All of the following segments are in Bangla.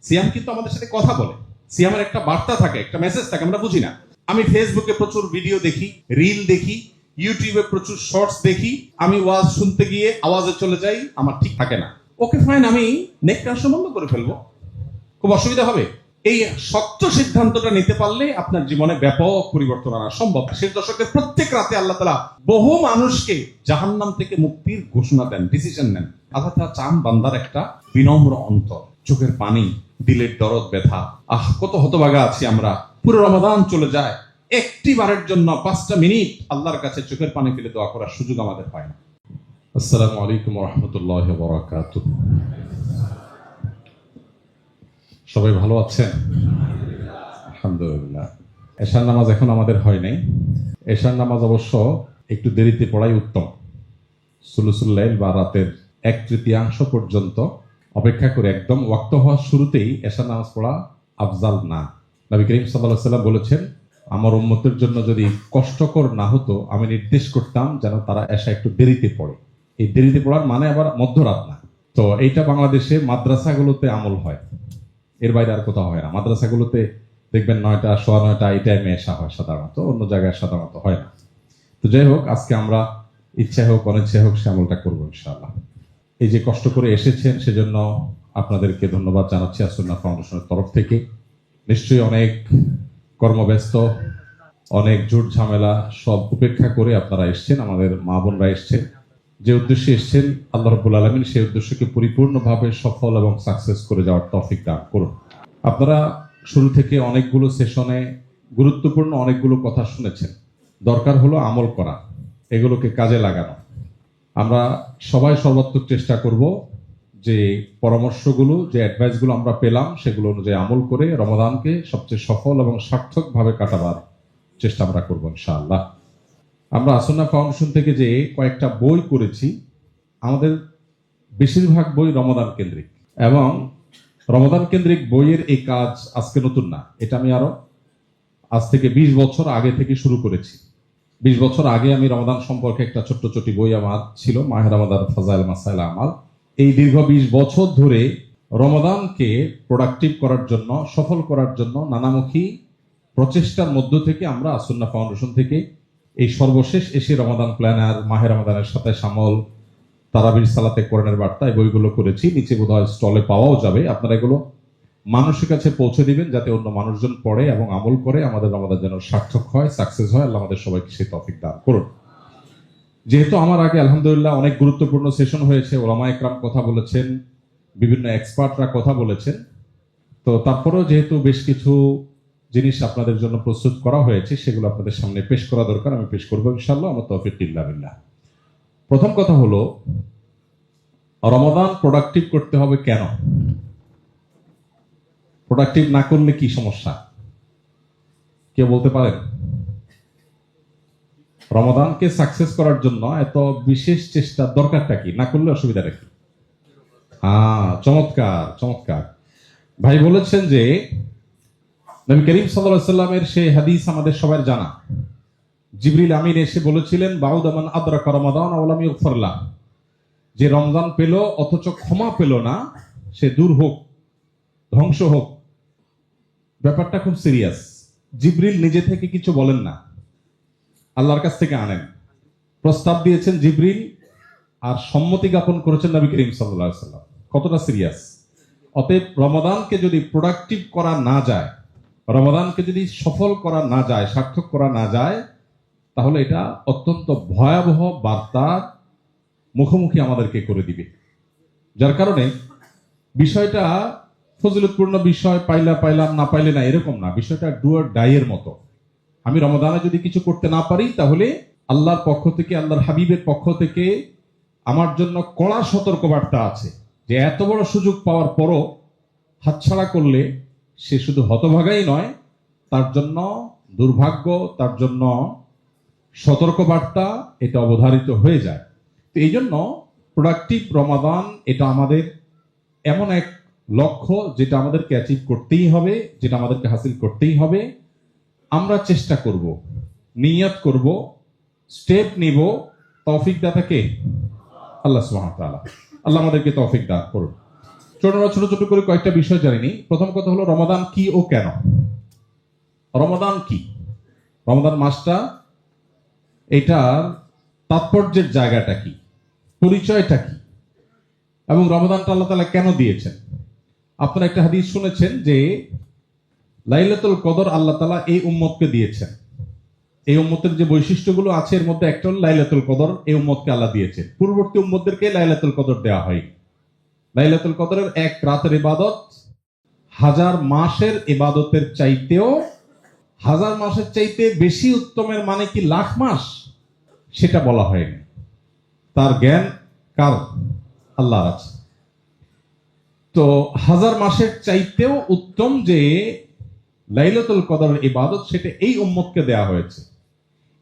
সিয়াম কিন্তু আমাদের সাথে কথা বলে, সিয়ামের একটা বার্তা থাকে, একটা মেসেজ থাকে, আমরা বুঝি না। আমি ফেসবুকে প্রচুর ভিডিও দেখি, রিল দেখি, ইউটিউবে প্রচুর শর্টস দেখি, আমি ওয়াজ শুনতে গিয়ে আওয়াজে চলে যাই, আমার ঠিক থাকে না। ওকে ফাইন, আমি নেকটা বন্ধ করে ফেলবো, খুব অসুবিধা হবে? এই শক্ত সিদ্ধান্তটা নিতে পারলে আপনার জীবনে ব্যাপক পরিবর্তন আনা সম্ভব। শেষ দশকের প্রত্যেক রাতে আল্লাহ তাআলা বহু মানুষকে জাহান্নাম থেকে মুক্তির ঘোষণা দেন, ডিসিশন নেন। আল্লাহ তাআলা চান বান্দার একটা বিনম্র অন্তর, চোখের পানি, দিলের দরদ ব্যথা। কত হতভাগা আছি আমরা, পুরো রমাদান চলে যায়, একটি বারের জন্য 5টা মিনিট আল্লাহর কাছে চোখের পানি ফেলে দোয়া করার সুযোগ আমাদের হয় না। আসসালামু আলাইকুম ওয়া রাহমাতুল্লাহি ওয়া বারাকাতুহু। সবাই ভালো আছেন? আলহামদুলিল্লাহ। এশার নামাজ এখন আমাদের হয় নাই। এশার নামাজ অবশ্য একটু দেরিতে পড়াই উত্তম। সুলুসুল লাইল বা রাতের 1/3 পর্যন্ত অপেক্ষা করে একদম ওয়াক্ত হওয়ার শুরুতেই এশার নামাজ পড়া আফজাল না। নবী করিম সাল্লাল্লাহু আলাইহি ওয়াসাল্লাম বলেছেন, আমার উম্মতের জন্য যদি কষ্টকর না হতো আমি নির্দেশ করতাম যেন তারা এশা একটু দেরিতে পড়ে। এই দেরিতে পড়ার মানে আবার মধ্যরাত না। তো এইটা বাংলাদেশে মাদ্রাসাগুলোতে আমল হয়, এর বাইরে আর কোথাও হয় না। মাদ্রাসাগুলোতে দেখবেন 9টা, 9:15 এই টাইমে এশা হয় সাধারণত, অন্য জায়গায় সাধারণত হয় না। তো যাই হোক, আজকে আমরা ইচ্ছা হোক অনিচ্ছা হোক সে আমলটা করবো ইনশাআল্লাহ। এই যে কষ্ট করে এসেছেন সেজন্য আপনাদেরকে ধন্যবাদ জানাচ্ছি আসুন্নাহ ফাউন্ডেশনের তরফ থেকে। নিশ্চয়ই অনেক কর্মব্যস্ত, অনেক ঝুট ঝামেলা সব উপেক্ষা করে আপনারা এসছেন, আমাদের মা বোনরা এসছেন। যে উদ্দেশ্যে এসছেন আল্লাহ রাব্বুল আলামিন সেই উদ্দেশ্যকে পরিপূর্ণভাবে সফল এবং সাকসেস করে যাওয়ার তৌফিক দান করুন। আপনারা শুরু থেকে অনেকগুলো সেশনে গুরুত্বপূর্ণ অনেকগুলো কথা শুনেছেন। দরকার হলো আমল করা, এগুলোকে কাজে লাগানো। আমরা সবাই সর্বাত্মক চেষ্টা করব যে পরামর্শগুলো, যে অ্যাডভাইসগুলো আমরা পেলাম সেগুলো অনুযায়ী আমল করে রমাদানকে সবচেয়ে সফল এবং সার্থকভাবে কাটাবার চেষ্টা আমরা করবো ইনশাআল্লাহ। আমরা আসুন্নাহ ফাউন্ডেশন থেকে যে কয়েকটা বই করেছি, আমাদের বেশিরভাগ বই রমাদান কেন্দ্রিক, এবং রমাদান কেন্দ্রিক বইয়ের এই কাজ আজকে নতুন না। এটা আমি আজ থেকে 20 বছর আগে থেকে শুরু করেছি। 20 বছর আগে আমি রমাদান সম্পর্কে একটা ছোট্ট ছোটি বই আমার ছিল, মাহে রমাদান ফাজাইল মাসাইল আমাল। এই দীর্ঘ 20 বছর ধরে রমাদানকে প্রোডাক্টিভ করার জন্য, সফল করার জন্য নানামুখী প্রচেষ্টার মধ্য থেকে আমরা আসুন্নাহ ফাউন্ডেশন থেকে এই সর্বশেষ এসে রমাদান প্ল্যানার, মাহে রমাদানের সাথে শামল, তারাবির সালাতে কোরআনের বার্তা, এই বইগুলো করেছি। নিচে বোধহয় স্টলে পাওয়াও যাবে। আপনারা এগুলো মানুষের কাছে পৌঁছে দিবেন যাতে অন্য মানুষজন পড়ে এবং আমল করে আমাদের রমাদান যেন সার্থক হয়, সাকসেস হয়। আল্লাহ আমাদের সবাইকে সেই তৌফিক দান করুন। যেহেতু আমার আগে আলহামদুলিল্লাহ অনেক গুরুত্বপূর্ণ সেশন হয়েছে, ওলামা একরাম কথা বলেছেন, বিভিন্ন এক্সপার্টরা কথা বলেছেন, তো তারপরেও যেহেতু বেশ কিছু জিনিস আপনাদের জন্য প্রস্তুত করা হয়েছে সেগুলো আপনাদের সামনে পেশ করা দরকার, আমি পেশ করবো ইনশাআল্লাহ। আমার তৌফিক ইল্লা বিল্লাহ। প্রথম কথা হলো, রমাদান প্রোডাক্টিভ করতে হবে কেন? প্রোডাক্টিভ না করলে কি সমস্যা কেউ বলতে পারেন? রমাদানকে সাকসেস করার জন্য এত বিশেষ চেষ্টার দরকারটা কি? না করলে অসুবিধাটা কি? চমৎকার চমৎকার। ভাই বলেছেন যে নবী করিম সাল্লাল্লাহু আলাইহি ওয়াসাল্লামের সেই হাদিস আমাদের সবার জানা। জিবরিল আমিন এসে বলেছিলেন, বাউদা মান আদরাকা রমাদান ওয়া লাম ইগফার লাহ, যে রমজান পেল অথচ ক্ষমা পেল না, সে দূর হোক, ধ্বংস হোক। ব্যাপারটা খুব সিরিয়াস। জিবরিল নিজে থেকে কিছু বলেন না, আল্লাহর কাছ থেকে আনেন। প্রস্তাব দিয়েছেন জিবরিল, আর সম্মতি জ্ঞাপন করেছেন নবী করিম সাল্লাল্লাহু আলাইহি ওয়াসাল্লাম। কতটা সিরিয়াস! অতএব রমাদানকে যদি প্রোডাক্টিভ করা না যায়, রমাদানকে যদি সফল করা না যায়, সার্থক করা না যায়, তাহলে এটা অত্যন্ত ভয়াবহ বার্তার মুখোমুখি আমাদেরকে করে দিবে। যার কারণে বিষয়টা ফজিলতপূর্ণ বিষয়, পাইলাম না পাইলে না এরকম না। বিষয়টা ডু অর ডাই এর মতো। আমি রমাদানে যদি কিছু করতে না পারি, তাহলে আল্লাহর পক্ষ থেকে, আল্লাহর হাবিবের পক্ষ থেকে আমার জন্য কড়া সতর্কবার্তা আছে যে এত বড় সুযোগ পাওয়ার পরও হাতছাড়া করলে সে শুধু হতভাগাই নয়, তার জন্য দুর্ভাগ্য, তার জন্য সতর্কবার্তা এটা অবধারিত হয়ে যায়। তো এই জন্য প্রোডাক্টিভ রমাদান এটা আমাদের এমন এক লক্ষ্য যেটা আমাদেরকে অ্যাচিভ করতেই হবে, যেটা আমাদেরকে হাসিল করতেই হবে। আমরা চেষ্টা করব, নিয়ত করব, স্টেপ নিব। তৌফিক দাতা কে? আল্লাহ সুবহানাহু ওয়া তাআলা। আল্লাহ আমাদেরকে তৌফিক দান করুন। ছোট ছোট করে কয়েকটা বিষয় জানিনি। প্রথম কথা হলো রমাদান কি ও কেন। রমাদান কি, রমাদান মাসটা, এটার তাৎপর্যের জায়গাটা কি, পরিচয়টা কি, এবং রমাদানটা আল্লাহ তাআলা কেন দিয়েছেন। আপনারা একটা হাদিস শুনেছেন যে লাইলাতুল কদর আল্লাহ তাআলা এই উম্মতকে দিয়েছেন। এই উম্মতের যে বৈশিষ্ট্যগুলো আছে এর মধ্যে একটা হলো লাইলাতুল কদর এই উম্মতকে আল্লাহ দিয়েছেন। পূর্ববর্তী উম্মতদেরকে লাইলাতুল কদর দেওয়া হয়নি। লাইলাতুল কদরের এক রাতের ইবাদত হাজার মাসের ইবাদতের চাইতেও, হাজার মাসের চাইতে বেশি উত্তমের মানে কি লাখ মাস, সেটা বলা হয়নি। তার জ্ঞান কার? আল্লাহর আছে। তো হাজার মাসের চাইতেও উত্তম যে লাইলাতুল কদরের ইবাদত, সেটা এই উম্মতকে দেয়া হয়েছে।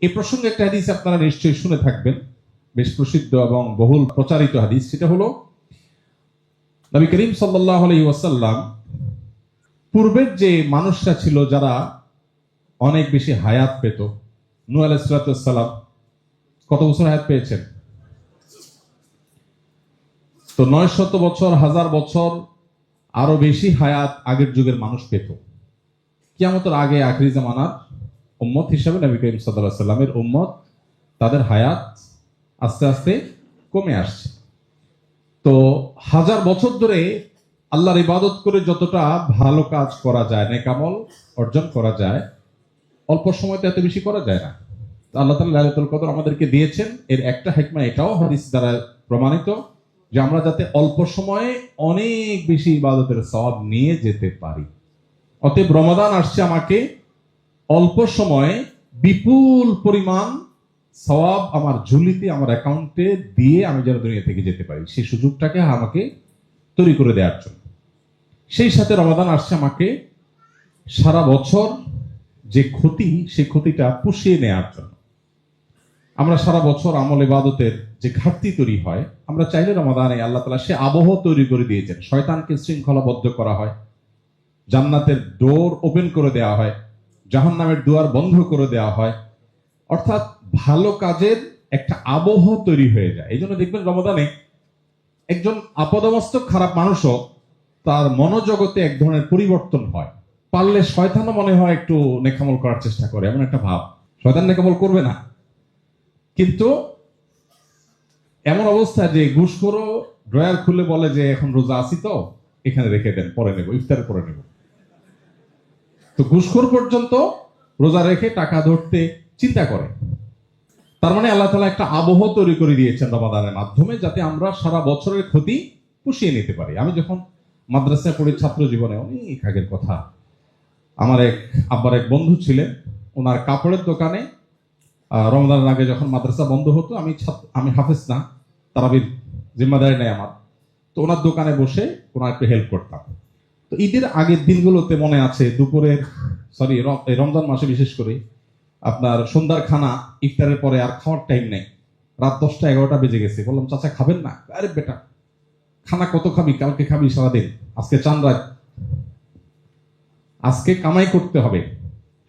এই প্রসঙ্গে একটা হাদিস আপনারা নিশ্চয়ই শুনে থাকবেন, বেশ প্রসিদ্ধ এবং বহুল প্রচারিত হাদিস। সেটা হলো নবী করিম সাল্লাল্লাহু আলাইহি ওয়াসাল্লাম পূর্বের যে মানুষরা ছিল যারা অনেক বেশি হায়াত পেত, নূহ আলাইহিস সালাম কত বছর হায়াত পেয়েছেন? তো 900 বছর, 1000 বছর আরো বেশি হায়াত আগের যুগের মানুষ পেত। কিয়ামতের আগে আখিরি জামানার উম্মত হিসাবে নবী করিম সাল্লাল্লাহু আলাইহি ওয়াসাল্লামের উম্মত, তাদের হায়াত আস্তে আস্তে কমে আসছে। তো 1000 বছর ধরে আল্লাহর ইবাদত করে যতটা ভালো কাজ করা যায়, নেক আমল অর্জন করা যায়, অল্প সময়তে এত বেশি করা যায় না। আল্লাহ তাআলা লাইলাতুল কদর আমাদেরকে দিয়েছেন। এর একটা হিকমা এটাও হাদিস দ্বারা প্রমাণিত যে আমরা যাতে অল্প সময়ে অনেক বেশি ইবাদতের সওয়াব নিয়ে যেতে পারি। অতএব রমাদান আসছে আমাকে অল্প সময়ে বিপুল পরিমাণ সওয়াব আমার ঝুলিতে, আমার অ্যাকাউন্টে দিয়ে আমি যেন দুনিয়া থেকে যেতে পারি, সেই সুযোগটাকে আমাকে তৈরি করে দেওয়ার জন্য। সেই সাথে রমাদান আসছে আমাকে সারা বছর যে ক্ষতি, সেই ক্ষতিটা পুষিয়ে নেওয়ার জন্য। আমরা সারা বছর আমল ইবাদতের যে ঘাটতি তৈরি হয়, আমরা চাইলে রমাদানে আল্লাহ তাআলা সে আবহ তৈরি করে দিয়েছেন। শয়তানকে শৃঙ্খলাবদ্ধ করা হয়, জান্নাতের ডোর ওপেন করে দেওয়া হয়, জাহান্নামের দুয়ার বন্ধ করে দেওয়া হয়, অর্থাৎ ভালো কাজের একটা আবহ তৈরি হয়ে যায়। এই জন্য দেখবেন রমাদানে একজন আপাদমস্তক খারাপ মানুষও তার মনোজগতে এক ধরনের পরিবর্তন হয়। পারলে শয়তানও মনে হয় একটু নেকামল করার চেষ্টা করে, এমন একটা ভাব। শয়তান নেকামল করবে না, কিন্তু এমন অবস্থা যে ঘুষখোরও ড্রয়ার খুলে বলে যে এখন রোজা আছি, তো এখানে রেখে দেন, পরে নেব, ইফতারে পরে নেব। তো ঘুষখোর পর্যন্ত রোজা রেখে টাকা ধরতে চিন্তা করে। তার মানে আল্লাহ তাআলা একটা আবহ তৈরি করে দিয়েছেন রমাদানের মাধ্যমে, যাতে আমরা সারা বছরের ক্ষতি পুষিয়ে নিতে পারি। আমি যখন মাদ্রাসায় পড়ি, ছাত্র জীবনে, অনেক আগের কথা, আমার এক আব্বার এক বন্ধু ছিলেন, ওনার কাপড়ের দোকানে রমজানের আগে যখন মাদ্রাসা বন্ধ হতো, আমি হাফেজ না, তারাবির জিম্মাদারি নেই আমার, তো ওনার দোকানে বসে ওনার একটু হেল্প করতাম। তো ঈদের আগের দিনগুলোতে মনে আছে, দুপুরের রমজান মাসে বিশেষ করে আপনার সন্ধ্যার খানা, ইফতারের পরে আর খাওয়ার টাইম নেই, রাত 10টা 11টা বেজে গেছে। বললাম, চাচা খাবেন না? আরে বেটা, খানা কত খাবি, কালকে খাবি সারাদিন, আজকে চান রাত, আজকে কামাই করতে হবে,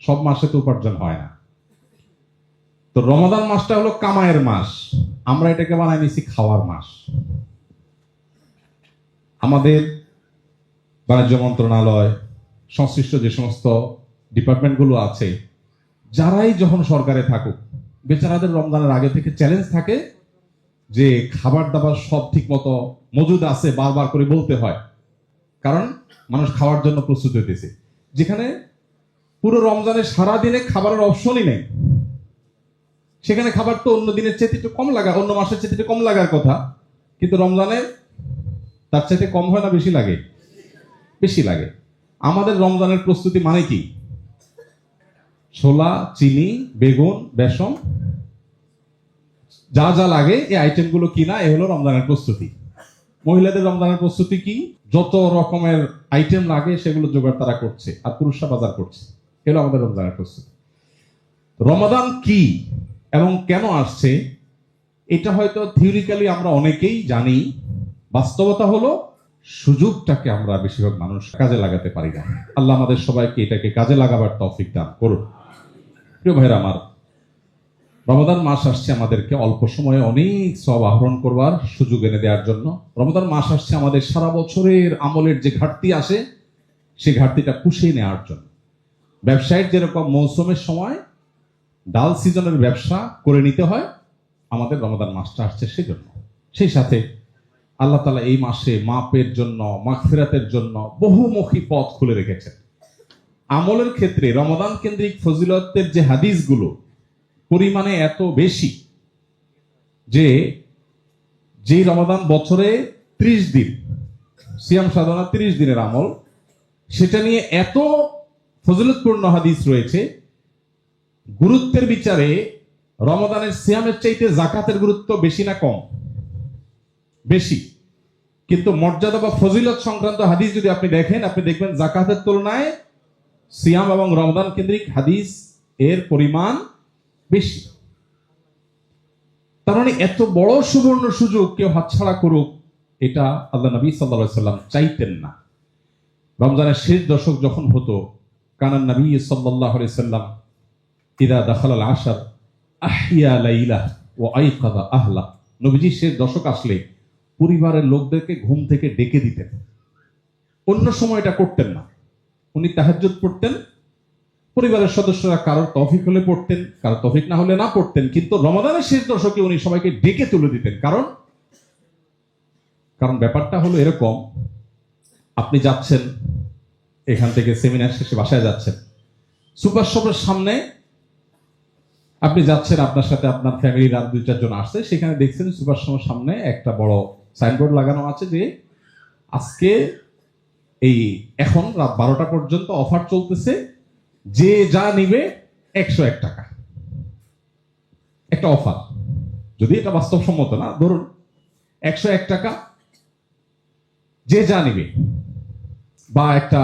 সব মাসে তো উপার্জন হয় না। তো রমাদান মাসটা হলো কামাইয়ের মাস, আমরা এটাকে বানাই নিছি খাওয়ার মাস। আমাদের বাণিজ্য মন্ত্রণালয় সংশ্লিষ্ট যে সমস্ত ডিপার্টমেন্টগুলো আছে, যারাই যখন সরকারে থাকুক, বেচারাদের রমজানের আগে থেকে চ্যালেঞ্জ থাকে যে খাবার দাবার সব ঠিক মতো মজুদ আছে, বারবার করে বলতে হয়, কারণ মানুষ খাওয়ার জন্য প্রস্তুত হইতেছে। যেখানে পুরো রমজানের সারাদিনে খাবারের অপশনই নেই, সেখানে খাবার তো অন্য দিনের চেয়ে একটু কম লাগা, অন্য মাসের চেয়ে একটু কম লাগার কথা, কিন্তু রমজানে তার চাইতে কম হয় না বেশি লাগে? বেশি লাগে। আমাদের রমজানের প্রস্তুতি মানে কি? ছোলা, চিনি, বেগুন, বেসন, যা যা লাগে এই আইটেমগুলো কিনা, এ হলো রমজানের প্রস্তুতি। মহিলাদের রমজানের প্রস্তুতি কি? যত রকমের আইটেম লাগে সেগুলো জোগাড় তারা করছে, আর পুরুষরা বাজার করছে। এগুলো আমাদের রমজানের প্রস্তুতি। রমাদান কি এবং কেন আসছে, এটা হয়তো থিওরিক্যালি আমরা অনেকেই জানি, বাস্তবতা হলো সুযোগটাকে আমরা বেশিরভাগ মানুষ কাজে লাগাতে পারি না। আল্লাহ আমাদের সবাইকে এটাকে কাজে লাগাবার তৌফিক দান করুন। প্রিয় ভাইরা আমার, রমাদান মাস আসছে আমাদেরকে অল্প সময়ে অনেক সওয়াব আহরণ করবার সুযোগ এনে দেওয়ার জন্য। রমাদান মাস আসছে আমাদের সারা বছরের আমলের যে ঘাটতি আসে সেই ঘাটতিটা পুষিয়ে নেওয়ার জন্য। ব্যবসায়ীর যেরকম মৌসুমের সময় ডাল সিজনের ব্যবসা করে নিতে হয়, আমাদের রমাদান মাসটা আসছে সেজন্য। সেই সাথে আল্লাহ তাআলা এই মাসে মাপের জন্য, মাগফিরাতের জন্য বহুমুখী পথ খুলে রেখেছেন। আমলের ক্ষেত্রে রমাদান কেন্দ্রিক ফজিলতের যে হাদিসগুলো পরিমাণে এত বেশি যে রমাদান বছরে 30 দিন সিয়াম সাধনা, 30 দিনের আমল, সেটা নিয়ে এত ফজিলতপূর্ণ হাদিস রয়েছে। গুরুত্বের বিচারে রমাদানের সিয়ামের চাইতে যাকাতের গুরুত্ব বেশি না কম? বেশি। কিন্তু মর্যাদা বা ফজিলত সংক্রান্ত হাদিস যদি আপনি দেখেন, আপনি দেখবেন যাকাতের তুলনায় সিয়াম এবং রমাদান কেন্দ্রিক হাদিস এর পরিমাণ বেশি। তার মানে এত বড় সুবর্ণ সুযোগ কেউ হাতছাড়া করুক, এটা আল্লাহ নবী সাল্লাল্লাহু আলাইহি ওয়াসাল্লাম চাইতেন না। রমজানের শেষ দশক যখন হতো, কানান নবী সাল্লাল্লাহু আলাইহি ওয়াসাল্লাম ইদা দাখালাল আশর আহইয়া লাইলা ওয়া আইকাযা আহলা। নবীজি শেষ দশক আসলে পরিবারের লোকদেরকে ঘুম থেকে ডেকে দিতেন। অন্য সময় এটা করতেন না। উনি তাহাজ্জুদ পড়তেন, পরিবারের সদস্যরা কারোর তৌফিক হলে পড়তেন, কারোর তৌফিক না হলে না পড়তেন, কিন্তু রমাদানের শেষ দশকে উনি সবাইকে ডেকে তুলে দিতেন। কারণ ব্যাপারটা হলো এরকম, আপনি যাচ্ছেন এখান থেকে সেমিনার শেষে বাসায় যাচ্ছেন, সুপার শপের সামনে আপনি যাচ্ছেন, আপনার সাথে আপনার ফ্যামিলির আর 2-4 জন আসছে, সেখানে দেখছেন সুপার শপের সামনে একটা বড় সাইনবোর্ড লাগানো আছে যে আজকে এখন রাত 12টা পর্যন্ত অফার চলতেছে, যে যা নিবে 101 টাকা। একটা অফার, যদি এটা বাস্তবসম্মত না, ধরুন 101 টাকা যে যা নিবে, বা একটা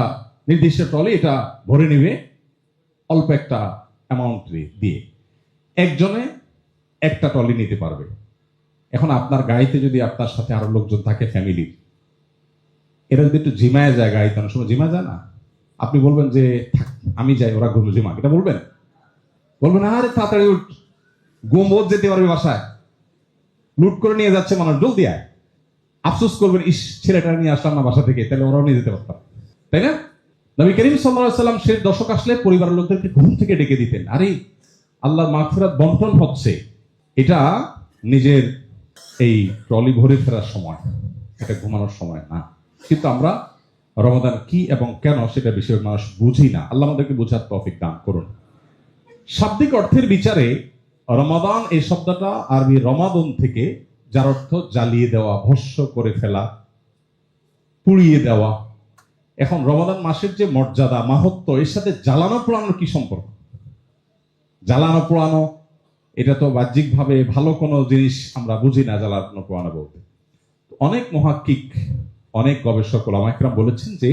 নির্দিষ্ট ট্রলি এটা ভরে নিবে অল্প একটা অ্যামাউন্ট দিয়ে, একজনে একটা ট্রলি নিতে পারবে। এখন আপনার গাড়িতে যদি আপনার সাথে আরো লোকজন থাকে ফ্যামিলির, এরা যদি একটু ঝিমায় যায়, গাড়িতে অনেক সময় ঝিমা যায় না, আপনি বলবেন যে আমি যাই, ওরা ঘুম ঝিমাক, এটা বলবেন? আরে তাড়াতাড়ি উঠ, ঘুমোত যেতে পারবে বাসায়, লুট করে নিয়ে যাচ্ছে মানুষ, জলদি আয়। আফসোস করবেন, ইস ছেলেটা নিয়ে আসলাম না বাসা থেকে, তাহলে ওরাও নিয়ে যেতে পারতাম, তাই না? নবী করিম সাল্লাল্লাহু আলাইহি ওয়াসাল্লাম শেষ দশক আসলে পরিবারের লোকদেরকে ঘুম থেকে ডেকে দিতেন। আরে আল্লাহর মাগফিরাত বন্টন হচ্ছে, এটা নিজের এই ট্রলি ভরে ফেরার সময়, এটা ঘুমানোর সময় না। কিন্তু আমরা রমাদান কি এবং কেন সেটা বিষয়ে মানুষ বুঝি না। আল্লাহ আমাদেরকে বোঝার তৌফিক দান করুন। শাব্দিক অর্থের বিচারে রমাদান এই শব্দটা আরবি রমাদন থেকে, যার অর্থ জ্বালিয়ে দেওয়া, ভস্ম করে ফেলা, পুড়িয়ে দেওয়া। এখন রমাদান মাসের যে মর্যাদা, মাহাত্ম্য, এর সাথে জ্বালানো পোড়ানোর কি সম্পর্ক? জ্বালানো পোড়ানো এটা তো বাহ্যিকভাবে ভালো কোনো জিনিস আমরা বুঝি না জ্বালানো পোড়ানো বলতে। অনেক মুহাক্কিক, অনেক গবেষক ওলামা ইকরাম বলেছেন যে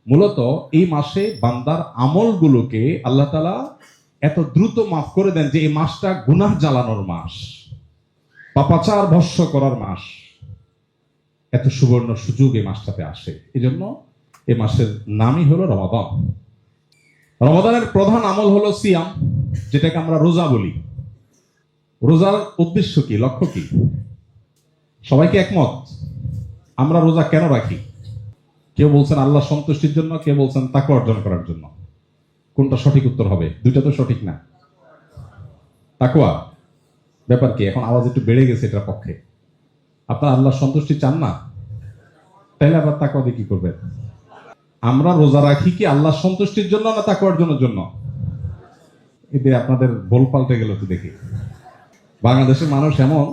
মূলত এই মাসে বান্দার আমলগুলোকে আল্লাহ তাআলা এত দ্রুত মাফ করে দেন যে এই মাসটা গুনাহ জ্বালানোর মাস, পাপাচার ভস্ম করার মাস। এত সুবর্ণ সুযোগ এই মাসটাতে আসে, এই জন্য এই মাসের নামই হলো রমাদান। রমাদানের প্রধান আমল হলো সিয়াম, যেটাকে আমরা রোজা বলি। রোজার উদ্দেশ্য কি, লক্ষ্য কি? সবাইকে একমত? আমরা রোজা কেন রাখি? কেউ বলছেন আল্লাহ সন্তুষ্টির জন্য, কেউ বলছেন তাকওয়া অর্জন করার জন্য। কোনটা সঠিক উত্তর হবে? দুইটা তো সঠিক না। তাকওয়া ব্যাপার কি? এখন আওয়াজ একটু বেড়ে গেছে এটার পক্ষে। আপনার আল্লাহ সন্তুষ্টি চান না, তাহলে আবার তাকওয়া দিয়ে কি করবেন? আমরা রোজা রাখি কি আল্লাহ সন্তুষ্টির জন্য না তাকওয়া অর্জনের জন্য? এতে আপনাদের বল পাল্টে গেল তো দেখি। বাংলাদেশের মানুষ এমন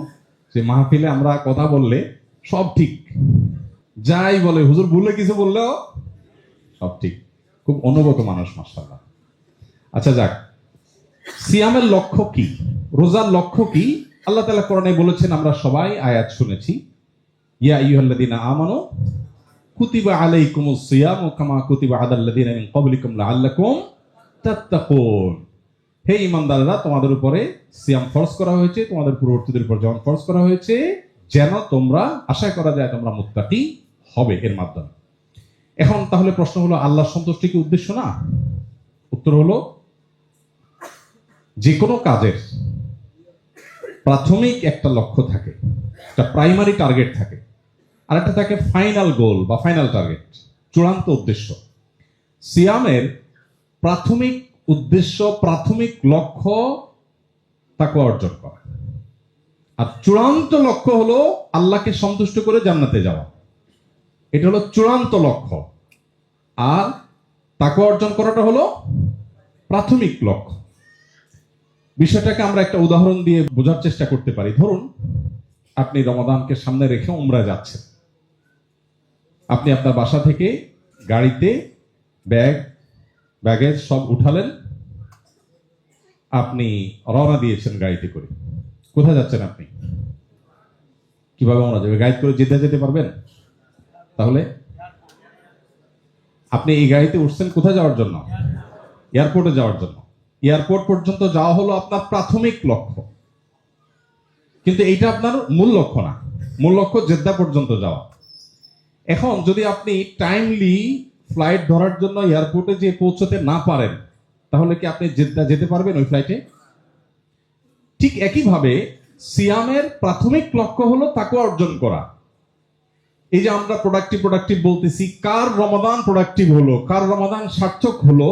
যে মাহফিলে আমরা কথা বললে সব ঠিক, যাই বলে হুজুর ভুলে কিছু বললেও সব ঠিক। খুব অনুগত মানুষ, মাশাআল্লাহ। আচ্ছা যাক, সিয়ামের লক্ষ্য কি, রোজার লক্ষ্য কি? আল্লাহ তাআলা কোরআনে বলেছেন, আমরা সবাই আয়াত শুনেছি, ইয়া আইয়ুহাল্লাযীনা আমানু কুতিবা আলাইকুমুস সিয়ামু কামা কুতিবা আলাল্লাযীনা মিন ক্বাবলিকুম লাআল্লাকুম তাত্তাকুন। হে ঈমানদাররা, তোমাদের উপরে সিয়াম ফরজ করা হয়েছে, তোমাদের পূর্ববর্তীদের উপর যেমন ফরজ করা হয়েছে, যেন তোমরা আশা করা যায় তোমরা মুত্তাকি হবে এর মাধ্যমে। এখন তাহলে প্রশ্ন হলো, আল্লাহর সন্তুষ্টি কি উদ্দেশ্য না? উত্তর হলো, যে কোনো কাজের প্রাথমিক একটা লক্ষ্য থাকে, একটা প্রাইমারি টার্গেট থাকে, আর একটা থাকে ফাইনাল গোল বা ফাইনাল টার্গেট, চূড়ান্ত উদ্দেশ্য। সিয়ামের প্রাথমিক উদ্দেশ্য, প্রাথমিক লক্ষ্য তাকওয়া অর্জন করা, আর চূড়ান্ত লক্ষ্য হলো আল্লাহকে সন্তুষ্ট করে জান্নাতে যাওয়া। এটা হলো চূড়ান্ত লক্ষ্য, আর তাকওয়া অর্জন করাটা হলো প্রাথমিক লক্ষ্য। বিষয়টাকে আমরা একটা উদাহরণ দিয়ে বোঝার চেষ্টা করতে পারি। ধরুন আপনি রমাদানকে সামনে রেখে উমরা যাচ্ছেন। আপনি আপনার বাসা থেকে গাড়িতে ব্যাগেজ সব উঠালেন, আপনি রওনা দিয়েছেন গাড়িতে করে। কোথায় যাচ্ছেন আপনি? কিভাবে উমরা যাবে? গাড়ি করে জেদ্দা যেতে পারবেন? তাহলে আপনি এই গাড়িতে উঠছেন কোথায় যাওয়ার জন্য? এয়ারপোর্টে যাওয়ার জন্য। এয়ারপোর্ট পর্যন্ত যাওয়া হলো আপনার প্রাথমিক লক্ষ্য, কিন্তু এইটা আপনার মূল লক্ষ্য না। মূল লক্ষ্য জেদ্দা পর্যন্ত যাওয়া। এখন যদি আপনি টাইমলি ফ্লাইট ধরার জন্য এয়ারপোর্টে যে পৌঁছতে না পারেন, তাহলে কি আপনি জেদ্দা যেতে পারবেন ওই ফ্লাইটে? ঠিক একইভাবে সিয়ামের প্রাথমিক লক্ষ্য হলো তাকওয়া অর্জন করা। এই যে আমরা প্রোডাক্টিভ বলতেছি, কার রমাদান প্রোডাক্টিভ হলো, কার রমাদান সার্থক হলো,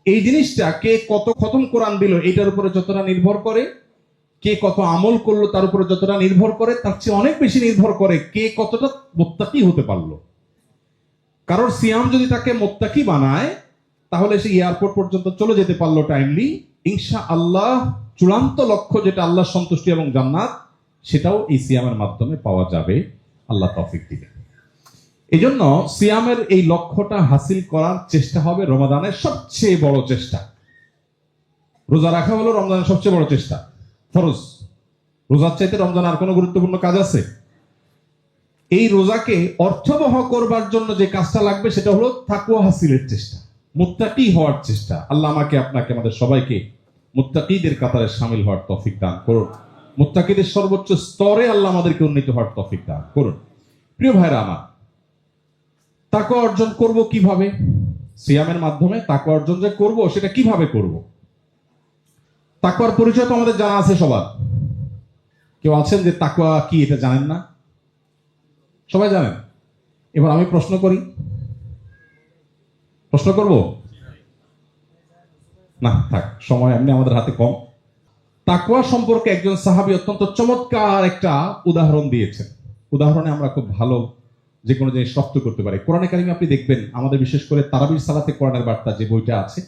এই জিনিসটা কে কত খতম কোরআন দিল এটার উপরে যতটা নির্ভর করে, কে কত আমল করলো তার উপরে যতটা নির্ভর করে, তার চেয়ে অনেক বেশি নির্ভর করে কে কতটা মুত্তাকি হতে পারলো। কারণ সিয়াম যদি তাকে মুত্তাকি বানায়, তাহলে সে এয়ারপোর্ট পর্যন্ত চলে যেতে পারলো টাইমলি। ইনশাআল্লাহ চূড়ান্ত লক্ষ্য যেটা আল্লাহর সন্তুষ্টি এবং জান্নাত, সেটাও এই সিয়ামের মাধ্যমে পাওয়া যাবে, আল্লাহ তৌফিক দিবেন। এই জন্য সিয়ামের এই লক্ষ্যটা হাসিল করার চেষ্টা হবে রমাদানের সবচেয়ে বড় চেষ্টা। রোজা রাখা হলো রমজানের সবচেয়ে বড় চেষ্টা, ফরজ। রোজার চাইতে রমজান আর কোনো গুরুত্বপূর্ণ কাজ আছে? এই রোজাকে অর্থবহ করবার জন্য যে কাজটা লাগবে সেটা হলো তাকওয়া হাসিলের চেষ্টা, মুত্তাকি হওয়ার চেষ্টা। আল্লাহ আমাকে, আপনাকে, আমাদের সবাইকে মুত্তাকিদের কাতারে শামিল হওয়ার তৌফিক দান করুন। মুত্তাকিদের সর্বোচ্চ স্তরে আল্লাহ আমাদেরকে উন্নীত হওয়ার তৌফিক দান করুন। প্রিয় ভাইরা আমার, তাকওয়া অর্জন করব কিভাবে? সিয়ামের মাধ্যমে তাকওয়া অর্জন যে করব, সেটা কিভাবে করব? তাকওয়ার পরিচয় তো আমাদের জানা আছে সবার। কেউ আছেন যে তাকওয়া কি এটা জানেন না? সবাই জানেন। এবার আমি প্রশ্ন করব? না থাক, সময় এমনি আমাদের হাতে কম। তাকওয়া সম্পর্কে একজন সাহাবী অত্যন্ত চমৎকার একটা উদাহরণ দিয়েছেন। উদাহরণে আমরা খুব ভালো যে কোনো জিনিস রপ্ত করতে পারি। কোরআনে কারিমে আপনি দেখবেন, আমাদের বিশেষ করে তারাবির সালাতে কোরআনের বার্তা যে বইটা আছে,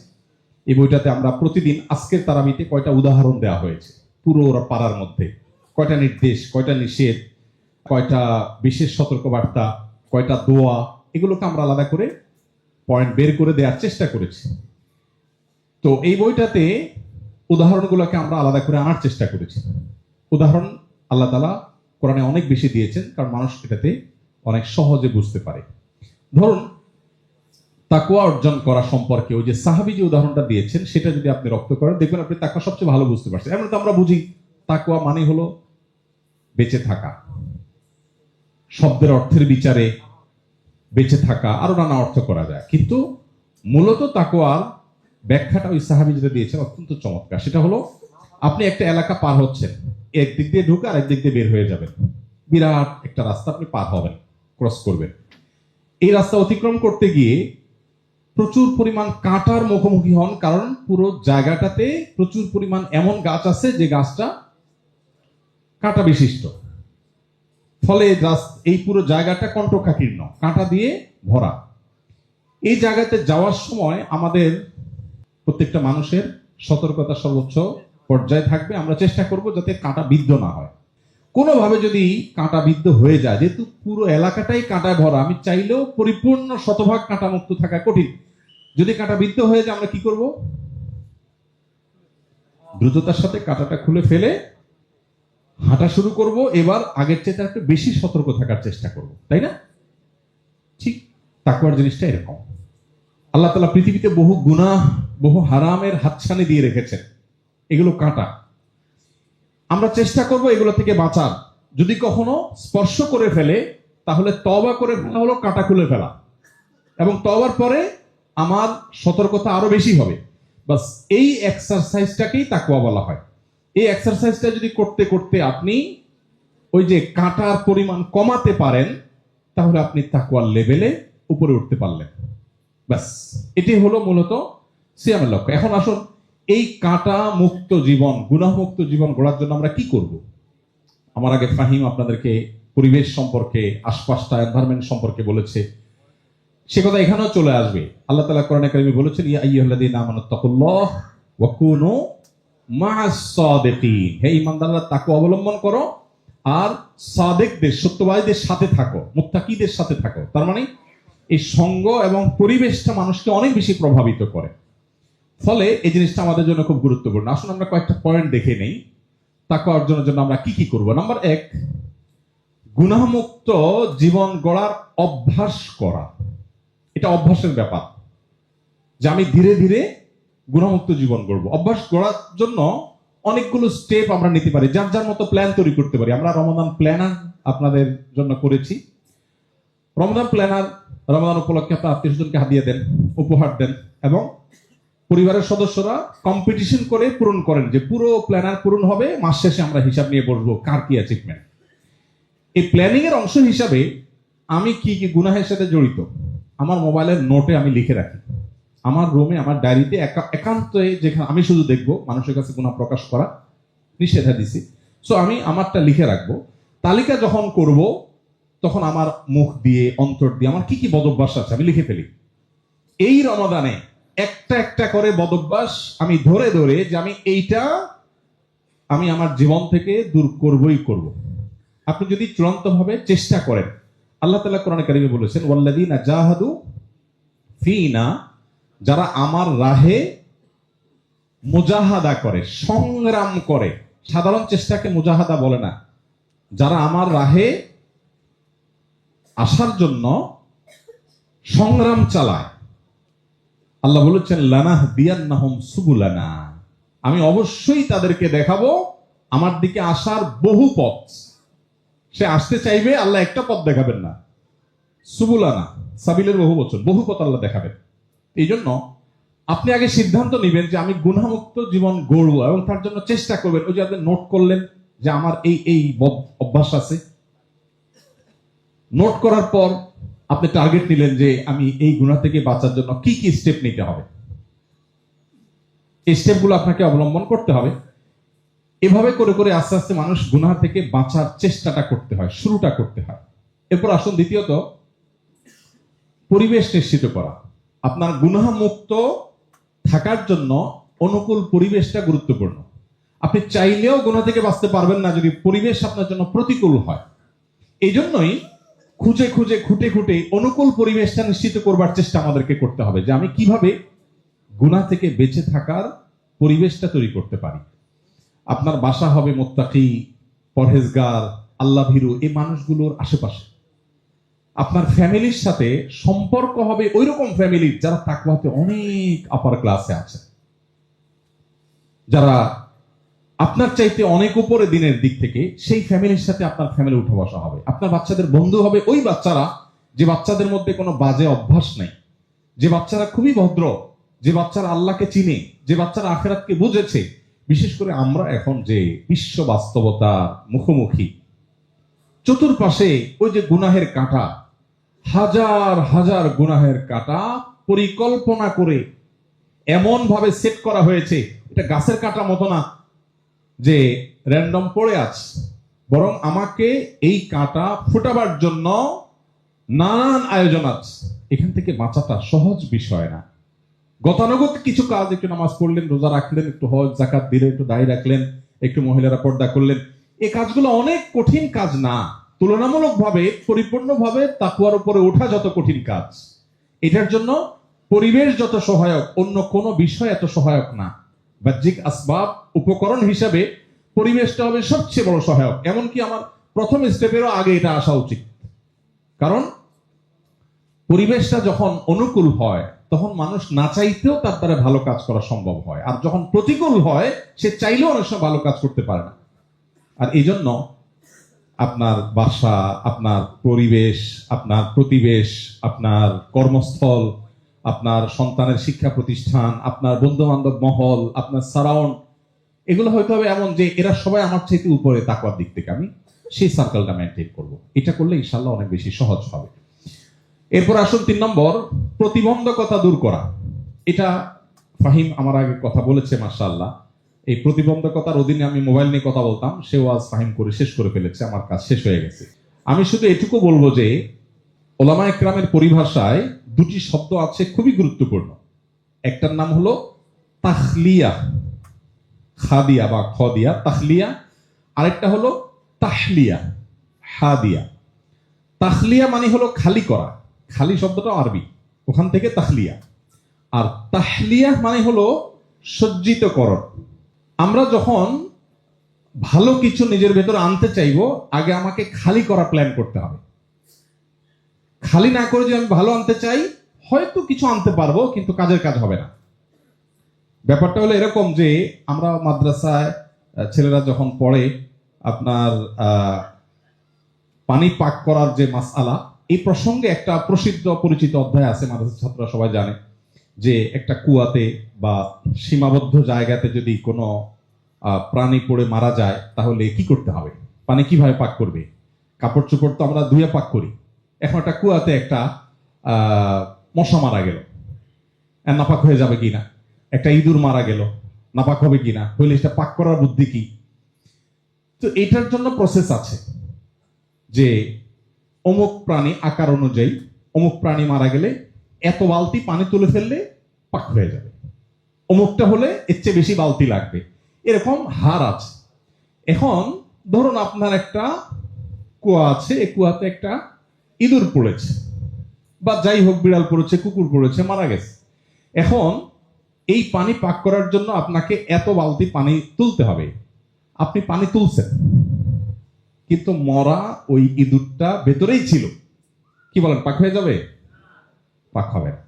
এই বইটাতে আমরা প্রতিদিন আজকের তারাবিতে কয়টা উদাহরণ দেওয়া হয়েছে, পুরো পাড়ার মধ্যে কয়টা নির্দেশ, কয়টা নিষেধ, কয়টা বিশেষ সতর্কবার্তা, কয়টা দোয়া, এগুলোকে আমরা আলাদা করে পয়েন্ট বের করে দেওয়ার চেষ্টা করেছি। তো এই বইটাতে উদাহরণগুলোকে আমরা আলাদা করে আনার চেষ্টা করেছি। উদাহরণ আল্লাহ তাআলা কোরআনে অনেক বেশি দিয়েছেন, কারণ মানুষ এটাতে অনেক সহজে বুঝতে পারে। ধরুন তাকওয়া অর্জন করা সম্পর্কে ওই যে সাহাবী যে উদাহরণটা দিয়েছেন, সেটা যদি আপনি রপ্ত করেন, দেখবেন আপনি তাকওয়া সবচেয়ে ভালো বুঝতে পারছেন। এমন তো আমরা বুঝি তাকওয়া মানে হলো বেঁচে থাকা, শব্দের অর্থের বিচারে বেঁচে থাকা, আরো নানা অর্থ করা যায়, কিন্তু মূলত তাকওয়ার ব্যাখ্যাটা ওই সাহাবী যেটা দিয়েছেন অত্যন্ত চমৎকার। সেটা হলো, আপনি একটা এলাকা পার হচ্ছেন, একদিক দিয়ে ঢুকে আর একদিক দিয়ে বের হয়ে যাবেন। বিরাট একটা রাস্তা আপনি পার হবেন, ক্রস করবেন। এই রাস্তা অতিক্রম করতে গিয়ে প্রচুর পরিমাণ কাঁটার মুখোমুখি হন, কারণ পুরো জায়গাটাতে প্রচুর পরিমাণ এমন গাছ আছে যে গাছটা কাঁটা বিশিষ্ট। ফলে এই পুরো জায়গাটা কণ্টকাকীর্ণ, কাঁটা দিয়ে ভরা। এই জায়গাতে যাওয়ার সময় আমাদের প্রত্যেকটা মানুষের সতর্কতা সর্বোচ্চ পর্যায়ে থাকবে। আমরা চেষ্টা করব যাতে কাঁটা বিদ্ধ না হয়। কোনোভাবে যদি কাঁটা বিদ্ধ হয়ে যায়, যেহেতু পুরো এলাকাটাই কাঁটায় ভরা, আমি চাইলেও পরিপূর্ণ শতভাগ কাঁটা মুক্ত থাকা কঠিন। যদি কাঁটা বিদ্ধ হয়ে যায়, আমরা কি করব? দ্রুততার সাথে কাঁটাটা খুলে ফেলে হাঁটা শুরু করব। এবার আগের চেয়ে একটু বেশি সতর্ক থাকার চেষ্টা করব, তাই না? ঠিক তাকওয়ার জিনিসটা এরকম। আল্লাহ তাআলা পৃথিবীতে বহু গুনাহ, বহু হারামের হাতছানি দিয়ে রেখেছেন, এগুলো কাঁটা। আমরা চেষ্টা করব এগুলো থেকে বাঁচার। যদি কখনো স্পর্শ করে ফেলে, তাহলে তওবা করে ফেলা হলো কাঁটা খুলে ফেলা, এবং তওবার পরে আমার সতর্কতা আরো বেশি হবে। বাস এই এক্সারসাইজটাকেই তাকওয়া বলা হয়। এই এক্সারসাইজটা যদি করতে করতে আপনি ওই যে কাঁটার পরিমাণ কমাতে পারেন, তাহলে আপনি তাকওয়ার লেভেলে উপরে উঠতে পারলেন। ব্যাস, এটি হলো মূলত সিয়ামের লক্ষ্য। এখন আসুন, এই কাঁটা মুক্ত জীবন, গুনাহ মুক্ত জীবন গড়ার জন্য আমরা কি করব? আমার আগে ফাহিম আপনাদেরকে পরিবেশ সম্পর্কে, আশপাশটা, এনভায়রনমেন্ট সম্পর্কে বলেছে, সে কথা এখানেও চলে আসবে। আল্লাহ তাআলা কোরআনে কারিমে বলেছেন, ইয়া আইয়ুহাল্লাযীনা আমানুত্তাকুল্লাহ ওয়া কুনু মা'আস সাদিকিন, হে ঈমানদাররা তাকওয়া অবলম্বন করো আর সাদিকদের, সত্যবাদীদের সাথে থাকো, মুত্তাকিদের সাথে থাকো। তার মানে এই সঙ্গ এবং পরিবেশটা মানুষকে অনেক বেশি প্রভাবিত করে, ফলে এই জিনিসটা আমাদের জন্য খুব গুরুত্বপূর্ণ। আসুন আমরা কয়েকটা পয়েন্ট দেখে নেই তাকওয়া অর্জনের জন্য আমরা কি কি করব। নাম্বার 1, গুনাহমুক্ত জীবন গড়ার অভ্যাস করা। এটা অভ্যাসের ব্যাপার, যে আমি ধীরে ধীরে গুনাহমুক্ত জীবন গড়ব। অভ্যাস গড়ার জন্য অনেকগুলো স্টেপ আমরা নিতে পারি, যার যার মতো প্ল্যান তৈরি করতে পারি। আমরা রমাদান প্ল্যানার আপনাদের জন্য করেছি। রমাদান প্ল্যানার রমাদান উপলক্ষে আপনার আত্মীয়স্বজনকে হাদিয়া দেন, উপহার দেন, এবং পরিবারের সদস্যরা কম্পিটিশন করে পূরণ করেন, যে পুরো প্ল্যানার পূরণ হবে, মাস শেষে আমরা হিসাব নিয়ে বসবো কার কি অ্যাচিভমেন্ট। এই প্ল্যানিং এর অংশ হিসাবে আমি কি কি গুনাহের সাথে জড়িত আমার মোবাইলের নোটে আমি লিখে রাখি। আমার রুমে, আমার ডায়েরিতে একান্তে, যেখানে আমি শুধু দেখবো, মানুষের কাছে গুনাহ প্রকাশ করা নিষেধা দিছি, সো আমি আমারটা লিখে রাখবো। তালিকা যখন করব তখন আমার মুখ দিয়ে, অন্তর দিয়ে আমার কি কি বদভ্যাস আছে আমি লিখে ফেলি। এই রমাদানে একটা একটা করে বদভ্যাস আমি ধরে ধরে, যে আমি এইটা আমি আমার জীবন থেকে দূর করবই করব। আপনি যদি চূড়ান্তভাবে চেষ্টা করেন, আল্লাহ তাআলা কোরআনে কারিমে বলেছেন, ওয়াল্লাযীনা জাহাদু ফিনা, যারা আমার রাহে মুজাহাদা করে, সংগ্রাম করে। সাধারণ চেষ্টাকে মুজাহাদা বলে না। যারা আমার রাহে আসার জন্য সংগ্রাম চালায়, আল্লাহ বলেছেন, লানাহদিয়ান্নাহুম সুবুলানা, আমি অবশ্যই তাদেরকে দেখাবো আমার দিকে আসার বহু পথ। সে আসতে চাইবে, আল্লাহ একটা পথ দেখাবেন না, সুবুলানা, সাবিলের বহু বচন, বহু পথ আল্লাহ দেখাবেন। এই জন্য আপনি আগে সিদ্ধান্ত নেবেন যে আমি গুনাহমুক্ত জীবন গড়বো, এবং তার জন্য চেষ্টা করবেন। ওই যে আপনি নোট করলেন যে আমার এই এই অভ্যাস আছে, নোট করার পর আপনি টার্গেট নিলেন যে আমি এই গুনাহ থেকে বাঁচার জন্য কি কি স্টেপ নিতে হবে। এই স্টেপগুলো আপনাকে অবলম্বন করতে হবে। এভাবে করে করে আস্তে আস্তে মানুষ গুনাহ থেকে বাঁচার চেষ্টাটা করতে হয়, শুরুটা করতে হয়। এরপর আসুন দ্বিতীয়ত, পরিবেশ নিশ্চিত করা। আপনার গুনাহ মুক্ত থাকার জন্য অনুকূল পরিবেশটা গুরুত্বপূর্ণ। আপনি চাইলেও গুনাহ থেকে বাঁচতে পারবেন না যদি পরিবেশ আপনার জন্য প্রতিকূল হয়। এই জন্যই খুঁজে খুঁজে খুঁটে খুঁটে অনুকূল পরিবেশটা নিশ্চিত করবার চেষ্টা আমাদেরকে করতে হবে, যে আমি কিভাবে গুনাহ থেকে বেঁচে থাকার পরিবেশটা তৈরি করতে পারি। আপনার বাসা হবে মুত্তাকি, পরহেজগার, আল্লাহ ভীরু এই মানুষগুলোর আশেপাশে। আপনার ফ্যামিলির সাথে সম্পর্ক হবে ওইরকম ফ্যামিলির যারা তাকওয়াতে অনেক আপার ক্লাসে আছে, যারা আপনার চাইতে অনেক উপরে দিনের দিক থেকে। সেই ফ্যামিলির সাথে আপনার ফ্যামিলি উঠা বসা হবে। আপনার বাচ্চাদের বন্ধু হবে ওই বাচ্চারা যে বাচ্চাদের মধ্যে কোনো বাজে অভ্যাস নেই, যে বাচ্চারা খুবই ভদ্র, যে বাচ্চারা আল্লাহকে চিনে, যে বাচ্চারা আখিরাতকে বুঝেছে। বিশেষ করে আমরা এখন যে বিশ্ব বাস্তবতা মুখোমুখি, চতুর্পাশে ওই যে গুনাহের কাঁটা, হাজার হাজার গুনাহের কাঁটা পরিকল্পনা করে এমন ভাবে সেট করা হয়েছে, এটা গাছের কাঁটা মতো না যে র্যান্ডম পড়ে আছে, বরং আমাকে এই কাঁটা ফুটাবার জন্য নানান আয়োজন আছে। এখান থেকে বাঁচাটা সহজ বিষয় না। গতানুগত কিছু কাজ, একটু নামাজ পড়লেন, রোজা রাখলেন, একটু হজ যাকাত দিলেন, একটু দাড়ি রাখলেন, একটু মহিলারা পর্দা করলেন, এই কাজগুলো অনেক কঠিন কাজ না। তুলনামূলকভাবে পরিপূর্ণভাবে তাকওয়ার উপরে ওঠা যত কঠিন কাজ, এটার জন্য পরিবেশ যত সহায়ক, অন্য কোনো বিষয় এত সহায়ক না। বাহ্যিক আসবাব, উপকরণ হিসাবে পরিবেশটা হবে সবচেয়ে বড় সহায়ক। এমনকি আমার প্রথম স্টেপেরও আগে এটা আসা উচিত, কারণ পরিবেশটা যখন অনুকূল হয় তখন মানুষ না চাইতেও তার দ্বারা ভালো কাজ করা সম্ভব হয়, আর যখন প্রতিকূল হয় সে চাইলেও অনেক সময় ভালো কাজ করতে পারে না। আর এই জন্য আপনার বাসা, আপনার পরিবেশ, আপনার প্রতিবেশ, আপনার কর্মস্থল, আপনার সন্তানের শিক্ষা প্রতিষ্ঠান, আপনার বন্ধু বান্ধব মহল, আপনার সারাউন্ড, এগুলো হয়তো হবে এমন যে এরা সবাই আমার চাইতে উপরে তাকওয়ার দিক থেকে, আমি সেই সার্কেলটা মেনটেন করব। এটা করলে ইনশাআল্লাহ অনেক বেশি সহজ হবে। এরপর আসুন 3 নম্বর, প্রতিবন্ধকতা দূর করা। এটা ফাহিম আমার আগে কথা বলেছে, মাশাআল্লাহ। এই প্রতিবন্ধকতার অধীনে আমি মোবাইল নিয়ে কথা বলতাম, সেও আজ ফাহিম করে শেষ করে ফেলেছে, আমার কাজ শেষ হয়ে গেছে। আমি শুধু এটুকু বলবো যে ওলামা একরামের পরিভাষায় দুটি শব্দ আছে খুবই গুরুত্বপূর্ণ। একটার নাম হলো তাখলিয়া, খাদিয়া বা খদিয়া, তাখলিয়া। আরেকটা হলো তাহলিয়া, হাদিয়া। তাখলিয়া মানে হলো খালি করা, খালি শব্দটা আরবি, ওখান থেকে তাখলিয়া। আর তাহলিয়া মানে হলো সজ্জিতকরণ। আমরা যখন ভালো কিছু নিজের ভেতরে আনতে চাইবো, আগে আমাকে খালি করা প্ল্যান করতে হবে। খালি না করে যদি আমি ভালো আনতে চাই, হয়তো কিছু আনতে পারবো, কিন্তু কাজের কাজ হবে না। ব্যাপারটা হলো এরকম যে আমরা মাদ্রাসায় ছেলেরা যখন পড়ে, আপনার পানি পাক করার যে মাসআলা, এই প্রসঙ্গে একটা প্রসিদ্ধ পরিচিত অধ্যায় আছে, মাদ্রাসার ছাত্ররা সবাই জানে যে একটা কুয়াতে বা সীমাবদ্ধ জায়গাতে যদি কোনো প্রাণী পড়ে মারা যায়, তাহলে কি করতে হবে, পানি কিভাবে পাক করবে। কাপড় চোপড় তো আমরা ধুয়ে পাক করি। এখন একটা কুয়াতে একটা মশা মারা গেল, নাপাক হয়ে যাবে কিনা, একটা ইঁদুর মারা গেল, নাপাক হবে কিনা, হইলে এটা পাক করার বুদ্ধি কি। তো এটার জন্য প্রসেস আছে যে অমুক প্রাণী আকার অনুযায়ী, অমুক প্রাণী মারা গেলে এত বালতি পানি তুলে ফেললে পাক হয়ে যাবে, অমুকটা হলে এর চেয়ে বেশি বালতি লাগবে, এরকম হার আছে। এখন ধরুন আপনার একটা কুয়া আছে, এই কুয়াতে একটা ইঁদুর পড়েছে, বা যাই হোক, বিড়াল পড়েছে, কুকুর পড়েছে, মারা গেছে। এখন এই পানি পাক করার জন্য আপনাকে এত বালতি পানি তুলতে হবে। আপনি পানি তুলছেন, কিন্তু মরা ওই ইঁদুরটা ভেতরেই ছিল, কি বলেন, পাক হয়ে যাবে? পাক হবে না।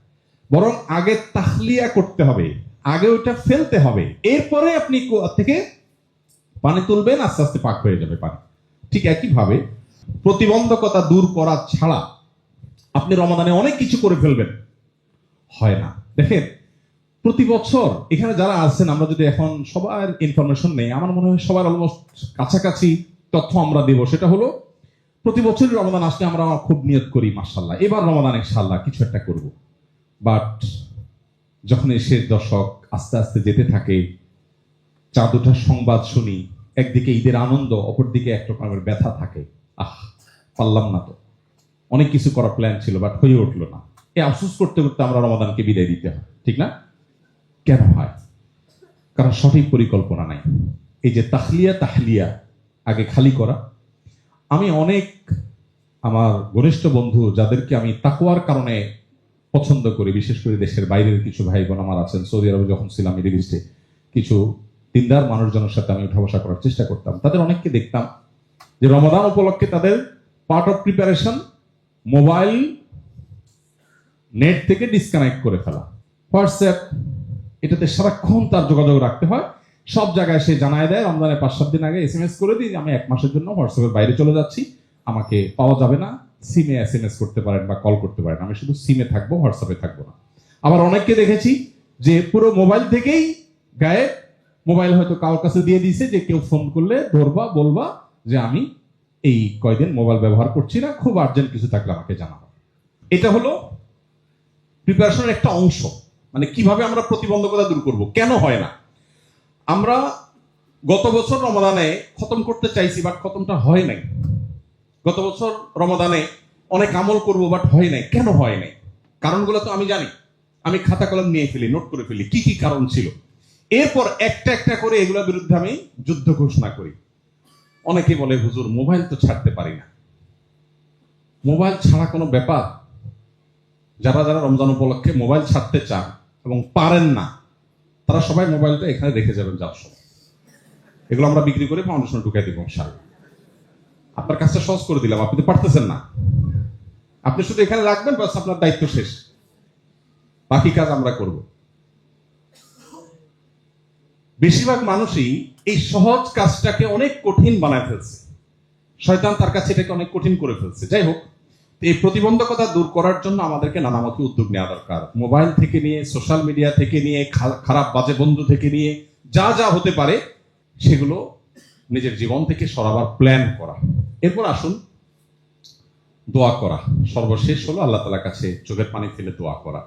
বরং আগে তাহলিয়া করতে হবে, আগে ওইটা ফেলতে হবে, এরপরে আপনি কুয়া থেকে পানি তুলবেন, আস্তে আস্তে পাক হয়ে যাবে পানি। ঠিক একইভাবে প্রতিবন্ধকতা দূর করা ছাড়া আপনি রমাদানে অনেক কিছু করে ফেলবেন, হয় না। দেখেন, প্রতি বছর এখানে যারা আছেন, আমরা যদি এখন সবার ইনফরমেশন নেই, আমার মনে হয় সবার অলমোস্ট কাছাকাছি তথ্য আমরা দেব। সেটা হলো, প্রতি বছরই রমাদান আসলে আমরা খুব নিয়ত করি, মাশাআল্লাহ এবার রমাদান ইনশাআল্লাহ কিছু একটা করব। বাট যখন এই শেষ দশক আস্তে আস্তে যেতে থাকে, চাঁদ ওঠার সংবাদ শুনি, একদিকে ঈদের আনন্দ, অপরদিকে এক রকমের ব্যথা থাকে, পারলাম না তো, অনেক কিছু করার প্ল্যান ছিল বাট হয়ে উঠলো না। এই আফসোস করতে করতে আমরা রমাদানকে বিদায় দিতে হয়, ঠিক না? কেন হয়? কারণ সঠিক পরিকল্পনা নাই। এই যে তাহলিয়া, আগে খালি করা। আমি অনেক আমার ঘনিষ্ঠ বন্ধু, যাদেরকে আমি তাকওয়ার কারণে পছন্দ করি, বিশেষ করে দেশের বাইরের কিছু ভাই বোন আমার আছেন, সৌদি আরবে যখন ছিলাম, মিডল ইস্টে কিছু দিনদার মানুষজনের সাথে আমি উঠা বসা করার চেষ্টা করতাম। তাদের অনেককে দেখতাম যে রমাদান উপলক্ষে তাদের part of preparation mobile net থেকে ডিসকানেক্ট করে ফেলা। হোয়াটসঅ্যাপ, এটাতে সারাক্ষণ তার যোগাযোগ রাখতে হয়, সব জায়গায় সে জানায় দেয় রমজানের 5-7 দিন আগে SMS করে দিই, আমি 1 মাসের জন্য হোয়াটসঅ্যাপের বাইরে চলে যাচ্ছি, আমাকে পাওয়া যাবে না, সিমে SMS করতে পারেন বা কল করতে পারেন, আমি শুধু সিমে থাকবো, হোয়াটসঅ্যাপে থাকবো না। আবার অনেককে দেখেছি যে পুরো মোবাইল থেকেই গায়ে, মোবাইল হয়তো কারোর কাছে দিয়ে দিয়েছে যে কেউ ফোন করলে ধরবা, বলবা যে আমি এই কয়দিন মোবাইল ব্যবহার করছি না, খুব আর্জেন্ট কিছু থাকলে আমাকে জানাবো। এটা হলো প্রিপারেশনের একটা অংশ। মানে কিভাবে আমরা প্রতিবন্ধকতা দূর করব। কেন হয় না? আমরা গত বছর রমাদানে খতম করতে চাইছি, বাট খতমটা হয় নাই। গত বছর রমাদানে অনেক আমল করব, বাট হয় নাই। কেন হয় নাই? কারণগুলো তো আমি জানি, আমি খাতা কলম নিয়ে ফেলি, নোট করে ফেলি কি কি কারণ ছিল। এরপর একটা একটা করে এগুলোর বিরুদ্ধে আমি যুদ্ধ ঘোষণা করি। অনেকে বলে, হুজুর মোবাইল তো ছাড়তে পারি না। মোবাইল ছাড়া কোনো ব্যাপার? যারা যারা রমজান উপলক্ষে মোবাইল ছাড়তে চান এবং পারেন না, তারা সবাই মোবাইলটা এখানে রেখে যাবেন যাওয়ার সময়। এগুলো আমরা বিক্রি করে ফাউন্ডেশনে ঢুকাই দিব ইনশাআল্লাহ। আপনার কাজটা সহজ করে দিলাম, আপনি তো পারতেছেন না, আপনি শুধু এখানে রাখবেন, বাস আপনার দায়িত্ব শেষ, বাকি কাজ আমরা করব। বেশিরভাগ মানুষই এই সহজ কাজটাকে অনেক কঠিন বানায় ফেলছে, শয়তান তার কাছে এটাকে অনেক কঠিন করে ফেলছে। যাই হোক, এই প্রতিবন্ধকতা দূর করার জন্য আমাদেরকে নানামুখী উদ্যোগ নেওয়া দরকার। মোবাইল থেকে নিয়ে, সোশ্যাল মিডিয়া থেকে নিয়ে, খারাপ বাজে বন্ধু থেকে নিয়ে, যা যা হতে পারে সেগুলো নিজের জীবন থেকে সরাবার প্ল্যান করা। এরপর আসুন দোয়া করা। সর্বশেষ হলো আল্লাহ তাআলার কাছে চোখের পানি ফেলে দোয়া করা।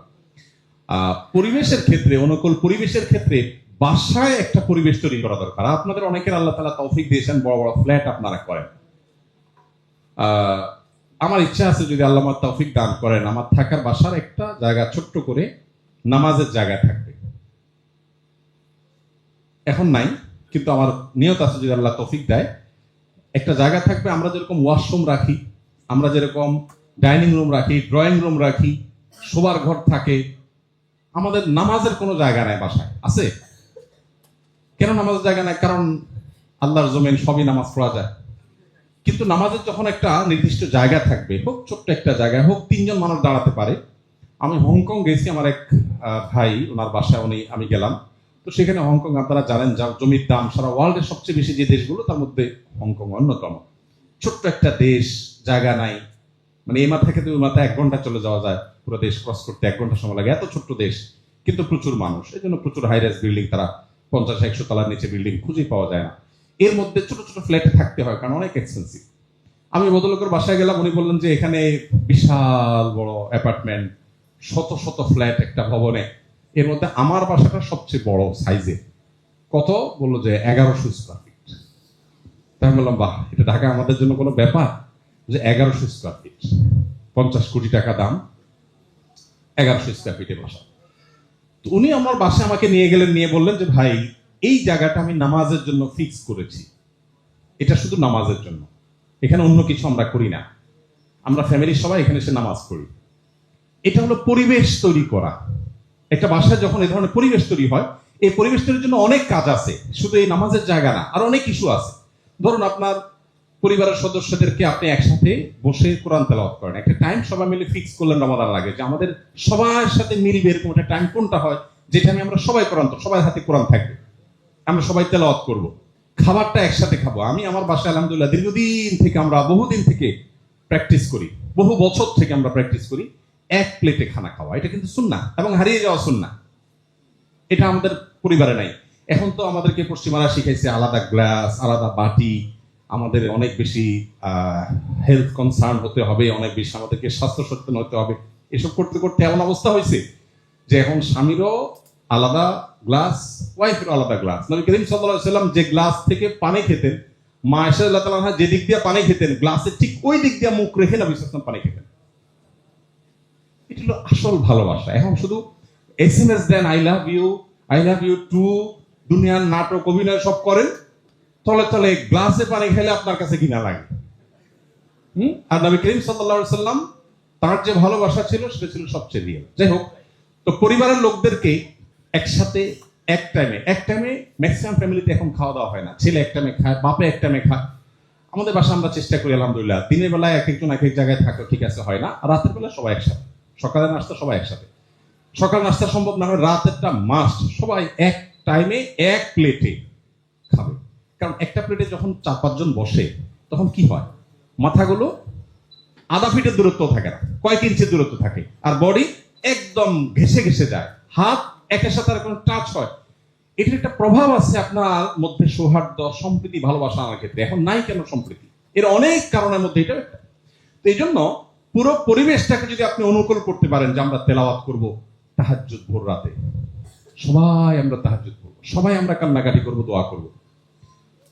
পরিবেশের ক্ষেত্রে, অনুকূল পরিবেশের ক্ষেত্রে বাসায় একটা পরিবেশ তৈরি করা দরকার। আপনাদের অনেকের আল্লাহ তাআলা তৌফিক দিয়েছেন, বড় বড় ফ্ল্যাট আপনারা করেন। আমার ইচ্ছা আছে যদি আল্লাহ আমার তৌফিক দান করেন, আমার থাকার বাসার একটা জায়গা ছোট্ট করে নামাজের জায়গা থাকবে। এখন নাই, কিন্তু আমার নিয়ত আছে যদি আল্লাহ তৌফিক দেয়, একটা জায়গা থাকবে। আমরা যেরকম ওয়াশরুম রাখি, আমরা যেরকম ডাইনিং রুম রাখি, ড্রয়িং রুম রাখি, শোবার ঘর থাকে, আমাদের নামাজের কোনো জায়গা নাই বাসায়। আছে? কেন নামাজের জায়গা নাই? কারণ আল্লাহর জমিন, সবই নামাজ পড়া যায়। কিন্তু নামাজের যখন একটা নির্দিষ্ট জায়গা থাকবে, হোক ছোট্ট একটা জায়গায়, হোক 3 জন মানুষ দাঁড়াতে পারে। আমি হংকং গেছি, আমার এক ভাই, ওনার বাসায় আমি গেলাম। তো সেখানে হংকং আপনারা জানেন, যা জমির দাম সারা ওয়ার্ল্ডের সবচেয়ে বেশি যে দেশগুলো, তার মধ্যে হংকং অন্যতম। ছোট্ট একটা দেশ, জায়গা নাই, মানে এই মাথা থেকে ওই মাথা 1 ঘন্টা চলে যাওয়া যায়, পুরো দেশ ক্রস করতে 1 ঘন্টা সময় লাগে। এত ছোট্ট দেশ, কিন্তু প্রচুর মানুষ, এই জন্য প্রচুর হাইরাইজ বিল্ডিং, তারা 50-100 তলার নিচে বিল্ডিং খুঁজেই পাওয়া যায় না। এর মধ্যে ছোট ছোট ফ্ল্যাটে থাকতে হয়, কারণ অনেক এক্সপেন্সিভ। আমি ভদ্রলোকের বাসায় গেলাম, উনি বললেন যে এখানে বিশাল বড় অ্যাপার্টমেন্ট, শত শত ফ্ল্যাট একটা ভবনে, এর মধ্যে আমার বাসাটা সবচেয়ে বড় সাইজে। কত? বললো যে 1100 স্কোয়ার ফিট। তাই আমি বললাম, বাহ, এটা ঢাকা আমাদের জন্য কোনো ব্যাপার? যে 1100 স্কোয়ার ফিট, 50 কোটি টাকা দাম, 1100 স্কোয়ার ফিটের বাসা। তো উনি আমার বাসায় আমাকে নিয়ে গেলেন, নিয়ে বললেন যে ভাই, এই জায়গাটা আমি নামাজের জন্য ফিক্স করেছি, এটা শুধু নামাজের জন্য, এখানে অন্য কিছু আমরা করি না, আমরা ফ্যামিলির সবাই এখানে এসে নামাজ পড়ি। এটা হলো পরিবেশ তৈরি করা। একটা বাসায় যখন এই ধরনের পরিবেশ তৈরি হয়, এই পরিবেশ তৈরির জন্য অনেক কাজ আছে, শুধু এই নামাজের জায়গা না, আর অনেক ইস্যু আছে। ধরুন আপনার পরিবারের সদস্যদেরকে আপনি একসাথে বসে কোরআন তেলাওয়াত করেন, একটা টাইম সবাই মিলে ফিক্স করলেন রমাদান লাগে, যে আমাদের সবার সাথে মিলবে এরকম একটা টাইম কোনটা হয়, যেটা আমরা সবাই কোরআন, তো সবাই হাতে কোরআন থাকবে, আমরা সবাই তেলাওয়াত করব, খাবারটা একসাথে খাবো। আমি আমার বাসায় আলহামদুলিল্লাহ দীর্ঘদিন থেকে, আমরা বহুদিন থেকে প্র্যাকটিস করি, বহু বছর থেকে আমরা প্র্যাকটিস করি এক প্লেটে খানা খাওয়া। এটা কিন্তু সুন্নাহ এবং হারিয়ে যাওয়া সুন্নাহ। এটা আমাদের পরিবারে নাই। এখন তো আমাদেরকে পশ্চিমারা শিখাইছে আলাদা গ্লাস, আলাদা বাটি, আমাদের অনেক বেশি হেলথ কনসার্ন হতে হবে, অনেক বেশি আমাদেরকে স্বাস্থ্য সচেতন হতে হবে। এসব করতে করতে এমন অবস্থা হয়েছে যে এখন স্বামীরও আলাদা গ্লাস, ওয়াইফেরও আলাদা গ্লাস। নবী করিম সাল্লাল্লাহু আলাইহি ওয়াসাল্লাম যে গ্লাস থেকে পানি খেতেন, মা আয়েশা রাদিয়াল্লাহু তাআলা যে দিক দিয়ে পানি খেতেন, গ্লাসের ঠিক ওই দিক দিয়ে মুখ রেখে নবী সাল্লাল্লাহু আলাইহি ওয়াসাল্লাম পানি খেতেন। এটা হলো আসল ভালোবাসা। এখন শুধু এসএমএস দেন, আই লাভ ইউ টু, দুনিয়ার নাটক অভিনয় সব করেন, তলে তলে গ্লাসে পানি খেলে আপনার কাছে ঘৃণা লাগে। আর নবী করিম সাল্লাল্লাহু আলাইহি ওয়াসাল্লাম তার যে ভালোবাসা ছিল, সেটা ছিল সবচেয়ে রিয়েল। যাই হোক, তো পরিবারের লোকদেরকে একসাথে এক টাইমে ম্যাক্সিমাম ফ্যামিলিতে এখন খাওয়া দাওয়া হয় না। ছেলে এক টাইমে খায়, বাপে এক টাইমে খায়। আমাদের বাসা আমরা চেষ্টা করি আলহামদুলিল্লাহ, দিনের বেলায় এক একজন এক এক জায়গায় থাকো, ঠিক আছে, হয় না। রাতের বেলা সবাই একসাথে, সকালের নাস্তা সবাই একসাথে। সকাল নাস্তা সম্ভব না হয়, রাতেরটা মাস্ট, সবাই এক টাইমে এক প্লেটে খাবে। কারণ একটা প্লেটে যখন 4-5 জন বসে, তখন কি হয়, মাথাগুলো আধা ফিটের দূরত্ব থাকে না, কয়েক ইঞ্চির দূরত্ব থাকে, আর বডি একদম ঘেসে ঘেসে যায়, হাত একের সাথে আর কোনো টাচ হয়। এটার একটা প্রভাব আছে আপনার মধ্যে, সৌহার্দ্য, সম্প্রীতি, ভালোবাসা আনার ক্ষেত্রে। এখন নাই কেন সম্প্রীতি? এর অনেক কারণের মধ্যে এটা একটা। তো এই জন্য পুরো পরিবেশটাকে যদি আপনি অনুকূল করতে পারেন, যে আমরা তেলাওয়াত করব তাহাজ্জুদ ভোর রাতে, সবাই আমরা তাহাজ্জুদ করব, সবাই আমরা কান্নাকাটি করব, দোয়া করব,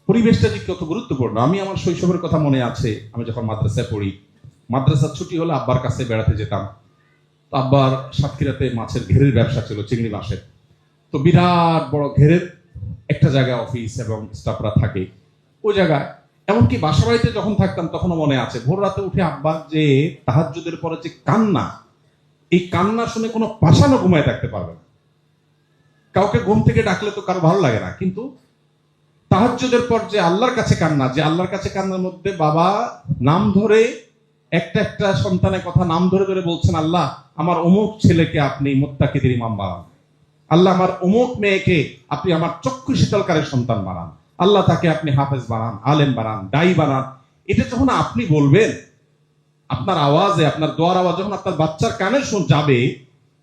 পরিবেশটা যে কত গুরুত্বপূর্ণ। আমি আমার শৈশবের কথা মনে আছে, আমি যখন মাদ্রাসায় পড়ি, মাদ্রাসার ছুটি হলে আব্বার কাছে বেড়াতে যেতাম। তো আব্বার সাতক্ষীরাতে মাছের ঘেরের ব্যবসা ছিল, চিংড়ি মাছের। তো বিরাট বড় ঘেরের একটা জায়গায় অফিস এবং স্টাফরা থাকে, ওই জায়গায় এমনকি বাসা বাড়িতে যখন থাকতাম তখনও মনে আছে, ভোর রাতে উঠে আব্বার যে তাহাজ্জুদের পরে যে কান্না, এই কান্না শুনে কোনো পাষাণও ঘুমায় থাকতে পারবে না। কাউকে ঘুম থেকে ডাকলে তো কারো ভালো লাগে না, কিন্তু তাহাজ্জুদের পর যে আল্লাহর কাছে কান্না, যে আল্লাহর কাছে কান্নার মধ্যে বাবা নাম ধরে, একটা একটা সন্তানের কথা নাম ধরে ধরে বলছেন, আল্লাহ আমার অমুক ছেলেকে আপনি মুত্তাকিদের ইমাম বানান, আল্লাহ আমার অমুক মেয়েকে আপনি আমার চক্ষু শীতলকারের সন্তান বানান, আল্লাহ তাকে আপনি হাফেজ বানান, আলেম বানান, দায়ী বানান। এটা যখন আপনি বলবেন, আপনার আওয়াজে, আপনার দোয়ার আওয়াজ যখন আপনার বাচ্চার কানে যাবে,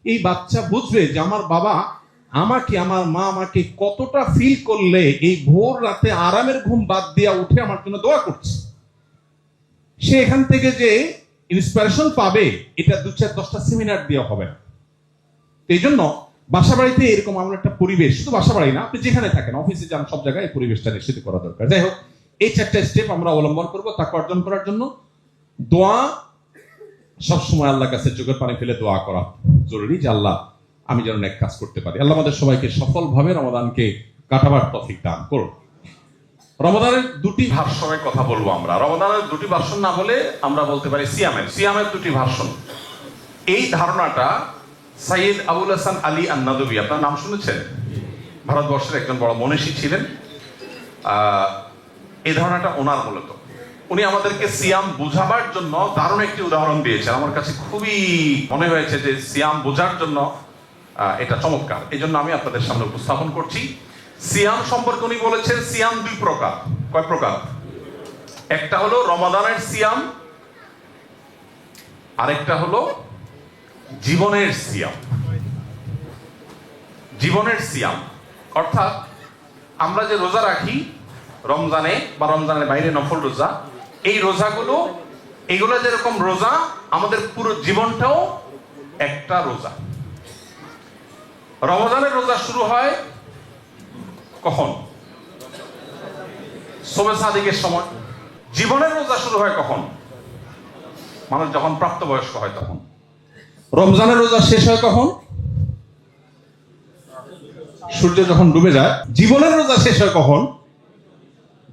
এই বাচ্চা বুঝবে যে আমার বাবা আমাকে, আমার মা আমাকে কতটা ফিল করলে এই ভোর রাতে আরামের ঘুম বাদ দিয়া উঠে আমার জন্য দোয়া করছে। সে এখান থেকে যে ইন্সপিরেশন পাবে, এটা 2-4-10টা সেমিনার দেওয়া হবে না। এই জন্য বাসা বাড়িতে এরকম আমরা একটা পরিবেশ, শুধু বাসা বাড়ি না, আপনি যেখানে থাকেন, অফিসে যান, সব জায়গায় এই পরিবেশটা নিশ্চিত করা দরকার। যাই হোক, এই 4টা স্টেপ আমরা অবলম্বন করবো তাকে অর্জন করার জন্য। দোয়া সবসময় আল্লাহর কাছে চোখের পানি ফেলে দোয়া করা জরুরি, যে আল্লাহ আমি যেন নেক কাজ করতে পারি। আল্লাহ আমাদের সবাইকে সফলভাবে রমাদানকে কাটাবার তৌফিক দান করুন। রমাদানের দুটি ভার্সনের কথা বলবো আমরা। রমাদানের দুটি ভার্সন না বলে আমরা বলতে পারি সিয়ামের দুটি ভার্সন। এই ধারণাটা সাইয়েদ আবুল হাসান আলী আন-নাদবী, আপনার নাম শুনেছেন? ভারতবর্ষের একজন বড় মনীষী ছিলেন। এই ধারণাটা ওনার মূলত। উনি আমাদেরকে সিয়াম বুঝাবার জন্য দারুণ একটি উদাহরণ দিয়েছেন। আমার কাছে খুবই মনে হয়েছে যে সিয়াম বোঝার জন্য এটা চমৎকার, এই জন্য আমি আপনাদের সামনে উপস্থাপন করছি। সিয়াম সম্পর্কে উনি বলেছেন সিয়াম 2 প্রকার। কয় প্রকার? একটা হলো রমাদানের সিয়াম, আরেকটা হলো জীবনের সিয়াম। জীবনের সিয়াম অর্থাৎ আমরা যে রোজা রাখি রমজানে বা রমজানের বাইরে নফল রোজা, এই রোজাগুলো, এগুলো যেরকম রোজা, আমাদের পুরো জীবনটাও একটা রোজা। রমজানের রোজা শুরু হয় কখন? শবে সাদিকের সময়। জীবনের রোজা শুরু হয় কখন? মানুষ যখন প্রাপ্তবয়স্ক হয় তখন। রমজানের রোজা শেষ হয় কখন? সূর্য যখন ডুবে যায়। জীবনের রোজা শেষ হয় কখন?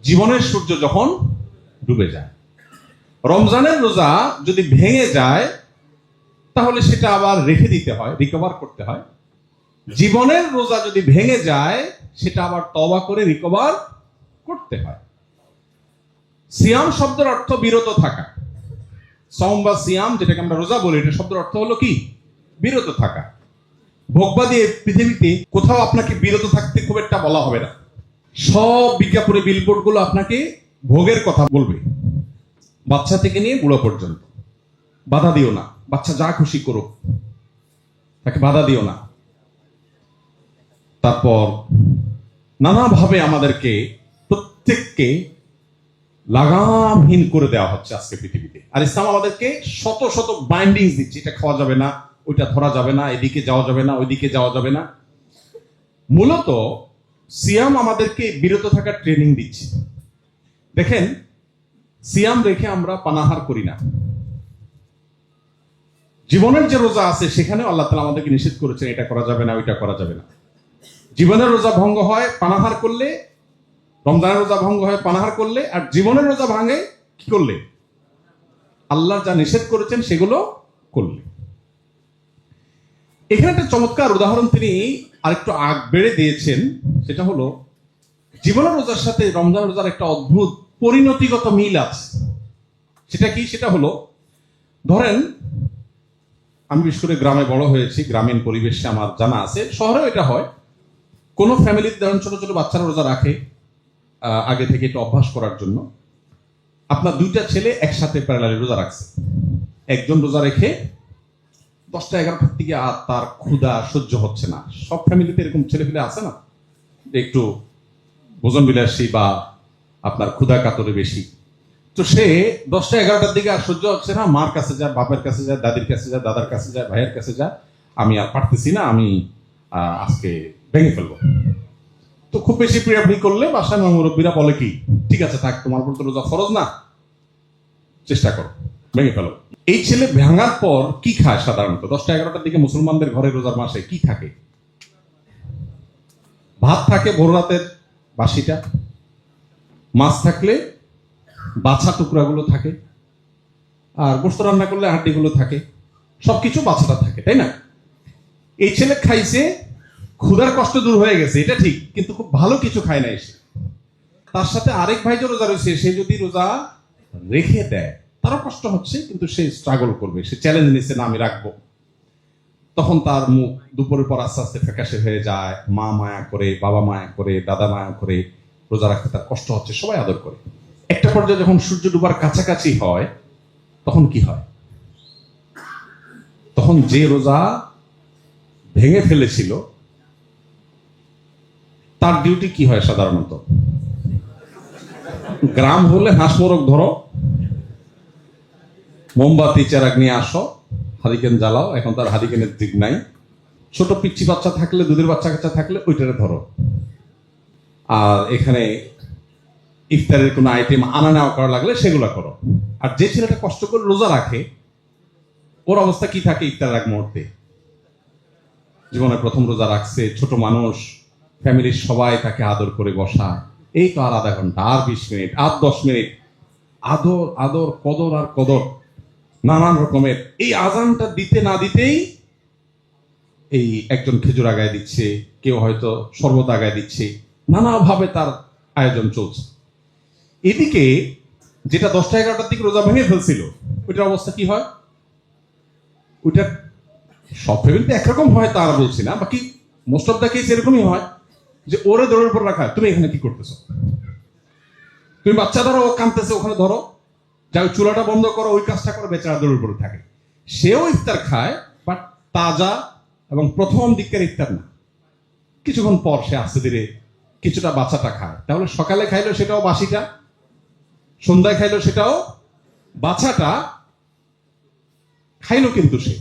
জীবনের সূর্য যখন ডুবে যায়। রমজানের রোজা যদি ভেঙে যায় তাহলে সেটা আবার রেখে দিতে হয়, রিকভার করতে হয়। জীবনের রোজা যদি ভেঙে যায় সেটা আবার তওবা করে রিকভার করতে হয়। সিয়াম শব্দের অর্থ বিরত থাকা। সওম বা সিয়াম, যেটাকে আমরা রোজা বলি, এটা শব্দের অর্থ হলো কি? বিরত থাকা। ভোগবাদী পৃথিবীতে কোথাও আপনাকে বিরত থাকতে খুব একটা বলা হবে না। সব বিজ্ঞাপনে বিলবোর্ড গুলো আপনাকে ভোগের কথা বলবে, বাচ্চা থেকে নিয়ে বুড়ো পর্যন্ত। বাধা দিও না, বাচ্চা যা খুশি করুক, তাকে বাধা দিও না। তারপর নানাভাবে আমাদেরকে প্রত্যেককে লাগামহীন করে দেওয়া হচ্ছে আজকে পৃথিবীতে। আর ইসলাম আমাদেরকে শত শত বাইন্ডিংস দিচ্ছে, এটা খাওয়া যাবে না, ওইটা ধরা যাবে না, এদিকে যাওয়া যাবে না, ওইদিকে যাওয়া যাবে না। মূলত সিয়াম আমাদেরকে বিরত থাকার ট্রেনিং দিচ্ছে। দেখেন, সিয়াম রেখে আমরা পানাহার করি না। জীবনের যে রোজা আছে সেখানেও আল্লাহ তাআলা আমাদেরকে নিষেধ করেছেন এটা করা যাবে না, ওইটা করা যাবে না। জীবনের রোজা ভঙ্গ হয় পানাহার করলে, রমজানের রোজা ভঙ্গ হয় পানাহার করলে, আর জীবনের রোজা ভাঙে কি করলে? আল্লাহ যা নিষেধ করেছেন সেগুলো করলে। এখানে একটা চমৎকার উদাহরণ তিনি আরেকটু আগ বেড়ে দিয়েছেন, সেটা হলো জীবনের রোজার সাথে রমজান রোজার একটা অদ্ভুত পরিণতিগত মিল আছে। সেটা কি? সেটা হলো, ধরেন আমি বিশেষ করে গ্রামে বড় হয়েছি, গ্রামীণ পরিবেশে আমার জানা আছে, শহরেও এটা হয়। কোনো ফ্যামিলিতে ধরেন ছোট ছোট বাচ্চারা রোজা রাখে আগে থেকে একটু অভ্যাস করার জন্য। আপনার 2টা ছেলে একসাথে প্যারালালি রোজা রাখছে। একজন রোজা রেখে 10টা-11টার দিকে আর তার ক্ষুধা সহ্য হচ্ছে না। সব ফ্যামিলিতে এরকম ছেলে পেলে আছে না, একটু ভোজন বিলাসী বা আপনার ক্ষুধা কাতরে বেশি। তো সে 10টা-11টার দিকে আর সহ্য হচ্ছে না, মার কাছে যায়, বাপের কাছে যায়, দাদির কাছে যায়, দাদার কাছে যায়, ভাইয়ের কাছে যায়, আমি আর পারতেছি না, আমি আজকে ভেঙে ফেলবো। তো খুব বেশি পিড়াপিড়ি করলে বাসায় মুরব্বীরা বলে কি, ঠিক আছে থাক, তোমার উপর তো রোজা ফরজ না, চেষ্টা করো, ভেঙে ফেলো। এই ছেলে ভাঙার পর কি খায়? সাধারণত 10টা-11টার দিকে মুসলমানদের ঘরে রোজার মাসে কি থাকে? ভাত থাকে ভোর রাতের বাসিটা, মাছ থাকলে বাছা টুকরাগুলো থাকে, আর গোশত রান্না করলে হাড্ডিগুলো থাকে, সবকিছু বাছাটা থাকে, তাই না? এই ছেলে খাইছে, ক্ষুধার কষ্ট দূর হয়ে গেছে, এটা ঠিক, কিন্তু খুব ভালো কিছু খায় না এসে। তার সাথে আরেক ভাই যে রোজা রয়েছে, সে যদি রোজা রেখে দেয় তারও কষ্ট হচ্ছে, কিন্তু সে স্ট্রাগল করবে, সে চ্যালেঞ্জ নিচ্ছে, না আমি রাখবো। তখন তার মুখ দুপুরের পর আস্তে আস্তে ফ্যাকাশে হয়ে যায়, মা মায়া করে, বাবা মায়া করে, দাদা মায়া করে, রোজা রাখতে তার কষ্ট হচ্ছে, সবাই আদর করে। একটা পর্যায়ে যখন সূর্য ডুবার কাছাকাছি হয় তখন কি হয়? তখন যে রোজা ভেঙে ফেলেছিল তার ডিউটি কি হয় সাধারণত? গ্রাম হলে হাঁস মোরগ ধরো, মোমবাতি চেরাগ নিয়ে আসো, হারিকেন জ্বালাও। এখন তার হারিকেনের দিক নাই। ছোট পিচ্ছি বাচ্চা থাকলে, দুধের বাচ্চা কাচ্চা থাকলে ওইটারে ধরো। আর এখানে ইফতারের কোনো আইটেম আনা নেওয়া করা লাগলে সেগুলো করো। আর যে ছেলেটা কষ্ট করে রোজা রাখে, ওর অবস্থা কি থাকে ইফতার এক মুহূর্তে? জীবনে প্রথম রোজা রাখছে, ছোট মানুষ, ফ্যামিলির সবাই তাকে আদর করে বসায়। এই তো আর আধা ঘন্টা, আর 20 মিনিট, আর 10 মিনিট, আদর আদর, কদর আর কদর, নানান রকমের। এই আজানটা দিতে না দিতেই এই একজন খেজুর আগায় দিচ্ছে, কেউ হয়তো শরবত আগায় দিচ্ছে, নানাভাবে তার আয়োজন চলছে। এদিকে যেটা 10টা-11টার দিকে রোজা ভেঙে ফেলছিল, ওইটার অবস্থা কি হয়? ওইটা সব ফ্যামিলিতে একরকম হয় তা আর বলছি না, বাকি মোস্ট অফ দ্য কেস এরকমই হয় যে ওরে দৌড়ের উপর রাখা, তুমি এখানে কি করতেছো? তুমি বাচ্চা ধরো, ও কাঁদতেছে, ওখানে ধরো, যা চুলাটা বন্ধ করো, ওই কাজটা করো, বেচারা দৌড়ের উপরে থাকে। সেও ইফতার খায়, বাট তাজা এবং প্রথম দিককার ইফতার না। কিছুক্ষণ পর সে আস্তে ধীরে কিছুটা বাচ্চাটা খায়। তাহলে সকালে খাইলো সেটাও বাসিটা, সন্ধ্যায় খাইলো সেটাও বাচ্চাটা খাইলো। কিন্তু সে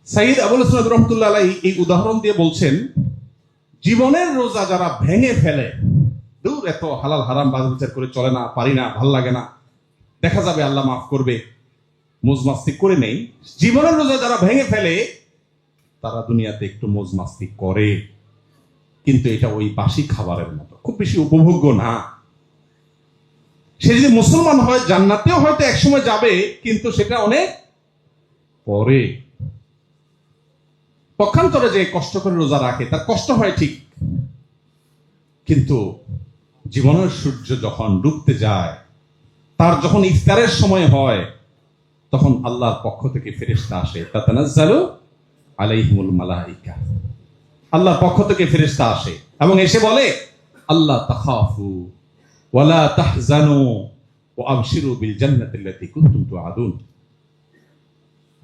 সাইয়্যিদ আবুল হাসান রহমাতুল্লাহ আলাইহি এই উদাহরণ দিয়ে বলছেন, জীবনের রোজা যারা ভেঙে ফেলে, দূর এত হালাল হারাম বাজ বিচার করে চলে না, পারি না, ভাল লাগে না, দেখা যাবে আল্লাহ মাফ করবে, মোজ মাস্তি করে নেই। জীবনের রোজা যারা ভেঙে ফেলে তারা দুনিয়াতে একটু মোজ মাস্তি করে, কিন্তু এটা ওই বাসি খাবারের মতো, খুব বেশি উপভোগ্য না। সে যদি মুসলমান হয়, জান্নাতেও হয়তো একসময় যাবে, কিন্তু সেটা অনেক পরে। পক্ষান্তরে যে কষ্ট করে রোজা রাখে, তার কষ্ট হয় ঠিক, কিন্তু জীবনের সূর্য যখন ডুবতে যায়, তার যখন ইফতারের সময় হয়, তখন আল্লাহর পক্ষ থেকে ফেরেশতা আসে, তাতানাজ্জালু আলাইহিমুল মালাইকা। আল্লাহর পক্ষ থেকে ফেরেশতা আসে এবং এসে বলে, আল্লাহ তাখাফু ওয়ালা তাহজানু ওয়া আবশিরু বিল জান্নাতিল্লাতী কুনতুম তুআদুন।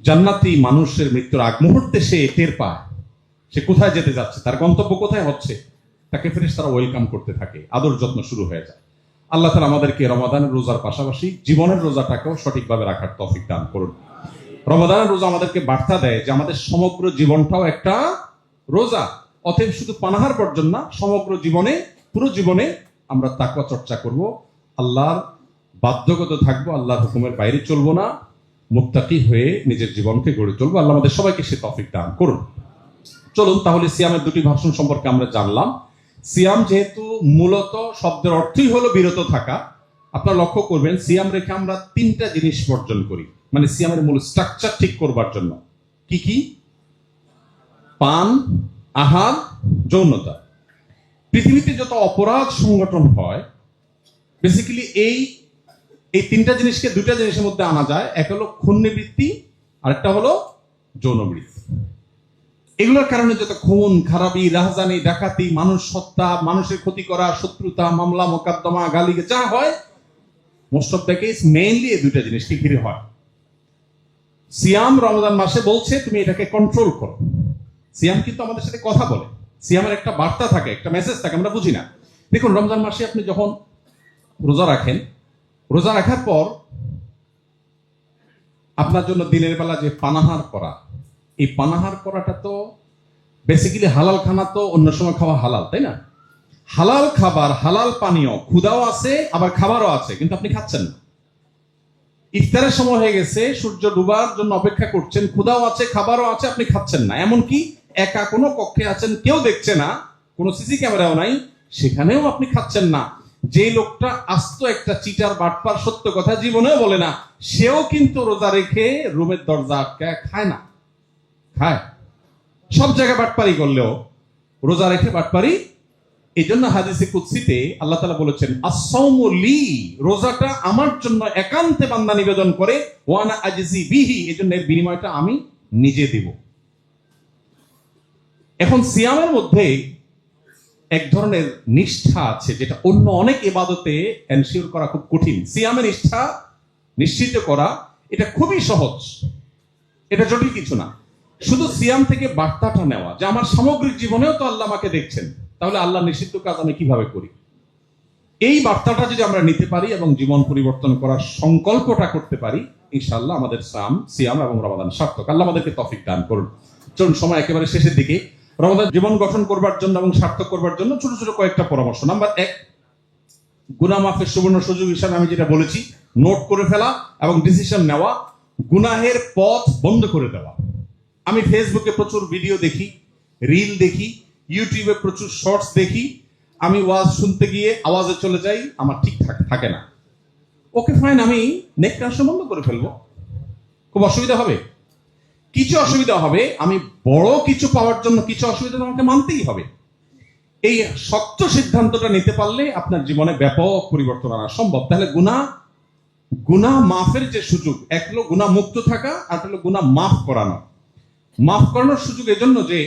জান্নাতি মানুষের মৃত্যুর আগ মুহূর্তে সে টের পায় সে কোথায় যেতে যাচ্ছে, তার গন্তব্য কোথায় হচ্ছে। তাকে ফেরেশতারা ওয়েলকাম করতে থাকে, আদর যত্ন শুরু হয়ে যায়। আল্লাহ তাআলা আমাদেরকে রমাদানের রোজার পাশাপাশি জীবনের রোজাটাকেও সঠিকভাবে রাখার তৌফিক দান করুন। রমাদানের রোজা আমাদেরকে বার্তা দেয় যে আমাদের সমগ্র জীবনটাও একটা রোজা। অতএব শুধু পানাহার বর্জন না, সমগ্র জীবনে, পুরো জীবনে আমরা তাকওয়া চর্চা করব, আল্লাহর বাধ্যগত থাকবো, আল্লাহর হুকুমের বাইরে চলবো না, মুত্তাকি হয়ে নিজের জীবনকে গড়ে তুলবো। আল্লাহ আমাদের সবাইকে সে তৌফিক দান করুন। চলুন তাহলে সিয়ামের দুটি ভার্সন সম্পর্কে আমরা জানলাম। সিয়াম যেহেতু মূলত শব্দের অর্থই হলো বিরত থাকা, আপনারা লক্ষ্য করবেন সিয়াম রেখে আমরা 3টা জিনিস বর্জন করি, মানে সিয়ামের মূল স্ট্রাকচার ঠিক করবার জন্য। কি কি? পান, আহার, যৌনতা। পৃথিবীতে যত অপরাধ সংগঠন হয়, বেসিক্যালি এই 3টা জিনিসকে 2টা জিনিসের মধ্যে আনা যায়। এক হলো খুননিবৃত্তি, আরেকটা হলো যৌনবৃত্তি। এগুলোর কারণে যত খুন খারাপি, রাহজানি, ডাকাতি, মানুষ হত্যা, মানুষের ক্ষতি করা, শত্রুতা, মামলা মোকদ্দমা, গালি যা হয়, most of the case mainly এই 2টা জিনিসকে ঘিরে হয়। সিয়াম রমজান মাসে বলছে তুমি এটাকে কন্ট্রোল করো। সিয়াম কিন্তু আমাদের সাথে কথা বলে, সিয়ামের একটা বার্তা থাকে, একটা মেসেজ থাকে, আমরা বুঝি না। দেখুন, রমজান মাসে আপনি যখন রোজা রাখেন, রোজা রাখার পর আপনার জন্য দিনের বেলা যে পানাহার করা, এই পানাহার করাটা তো বেসিক্যালি হালাল খানা, তো অন্য সময় খাওয়া হালাল, তাই না? হালাল খাবার, হালাল পানীয়, ক্ষুধাও আছে আবার খাবারও আছে, কিন্তু আপনি খাচ্ছেন না। ইফতারের সময় হয়ে গেছে, সূর্য ডুবার জন্য অপেক্ষা করছেন, ক্ষুধাও আছে, খাবারও আছে, আপনি খাচ্ছেন না। এমনকি একা কোনো কক্ষে আছেন, কেউ দেখছে না, কোনো সিসি ক্যামেরাও নাই, সেখানেও আপনি খাচ্ছেন না। যে লোকটা আস্ত একটা চিটার, বাটপার, সত্য কথা জীবনেও বলে না, সেও কিন্তু রোজা রেখে রুমের দরজা আটকায় খায় না, খায়। সব জায়গায় বাটপারি করলেও রোজা রেখে বাটপারি। এই জন্য হাদিসে কুদসিতে আল্লাহ তাআলা বলেছেন, আস-সাওমু লি, রোজাটা আমার জন্য একান্তে বান্দা নিবেদন করে, ওয়া আনা আজজি বিহি, এই জন্য এর বিনিময়টা আমি নিজে দেব। এখন সিয়ামের মধ্যে এক ধরনের নিষ্ঠা আছে, যেটা অন্য অনেক ইবাদতে এনশিওর করা খুব কঠিন। সিয়ামের নিষ্ঠা নিশ্চিত করা এটা খুবই সহজ, এটা জটিল কিছু না। শুধু সিয়াম থেকে বার্তাটা নেওয়া যে আমার সামগ্রিক জীবনেও তো আল্লাহ আমাকে দেখছেন, তাহলে আল্লাহ নিষিদ্ধ কাজ আমি কিভাবে করি? এই বার্তাটা যদি আমরা নিতে পারি এবং জীবন পরিবর্তন করার সংকল্পটা করতে পারি, ইনশাআল্লাহ আমাদের সিয়াম এবং রমাদান সার্থক। আল্লাহ আমাদেরকে তৌফিক দান করুন। চলুন, সময় একেবারে শেষের দিকে। রমাদান জীবন গঠন করবার জন্য এবং সার্থক করবার জন্য ছোট ছোট কয়েকটা পরামর্শ। নাম্বার 1, গুনাহ মাফের সুবর্ণ সুযোগ হিসাবে আমি যেটা বলেছি, নোট করে ফেলা এবং ডিসিশন নেওয়া, গুনাহের পথ বন্ধ করে দেওয়া। আমি ফেসবুকে প্রচুর ভিডিও দেখি, রিল দেখি, ইউটিউবে প্রচুর শর্টস দেখি। আমি ওয়াজ শুনতে গিয়ে আওয়াজে চলে যাই, আমার ঠিক থাকে না। ওকে ফাইন, আমি নেকটা বন্ধ করে ফেলবো। খুব অসুবিধা হবে? কিছু অসুবিধা হবে। আমি বড় কিছু পাওয়ার জন্য কিছু অসুবিধা আমাকে মানতেই হবে। এই শক্ত সিদ্ধান্তটা নিতে পারলে আপনার জীবনে ব্যাপক পরিবর্তন আনা সম্ভব। তাহলে গুনাহ মাফের যে সুযোগ, এক হলো গুনাহ মুক্ত থাকা, আর হলো গুনাহ মাফ করানো। মাফ করানোর সুযোগ এজন্য যে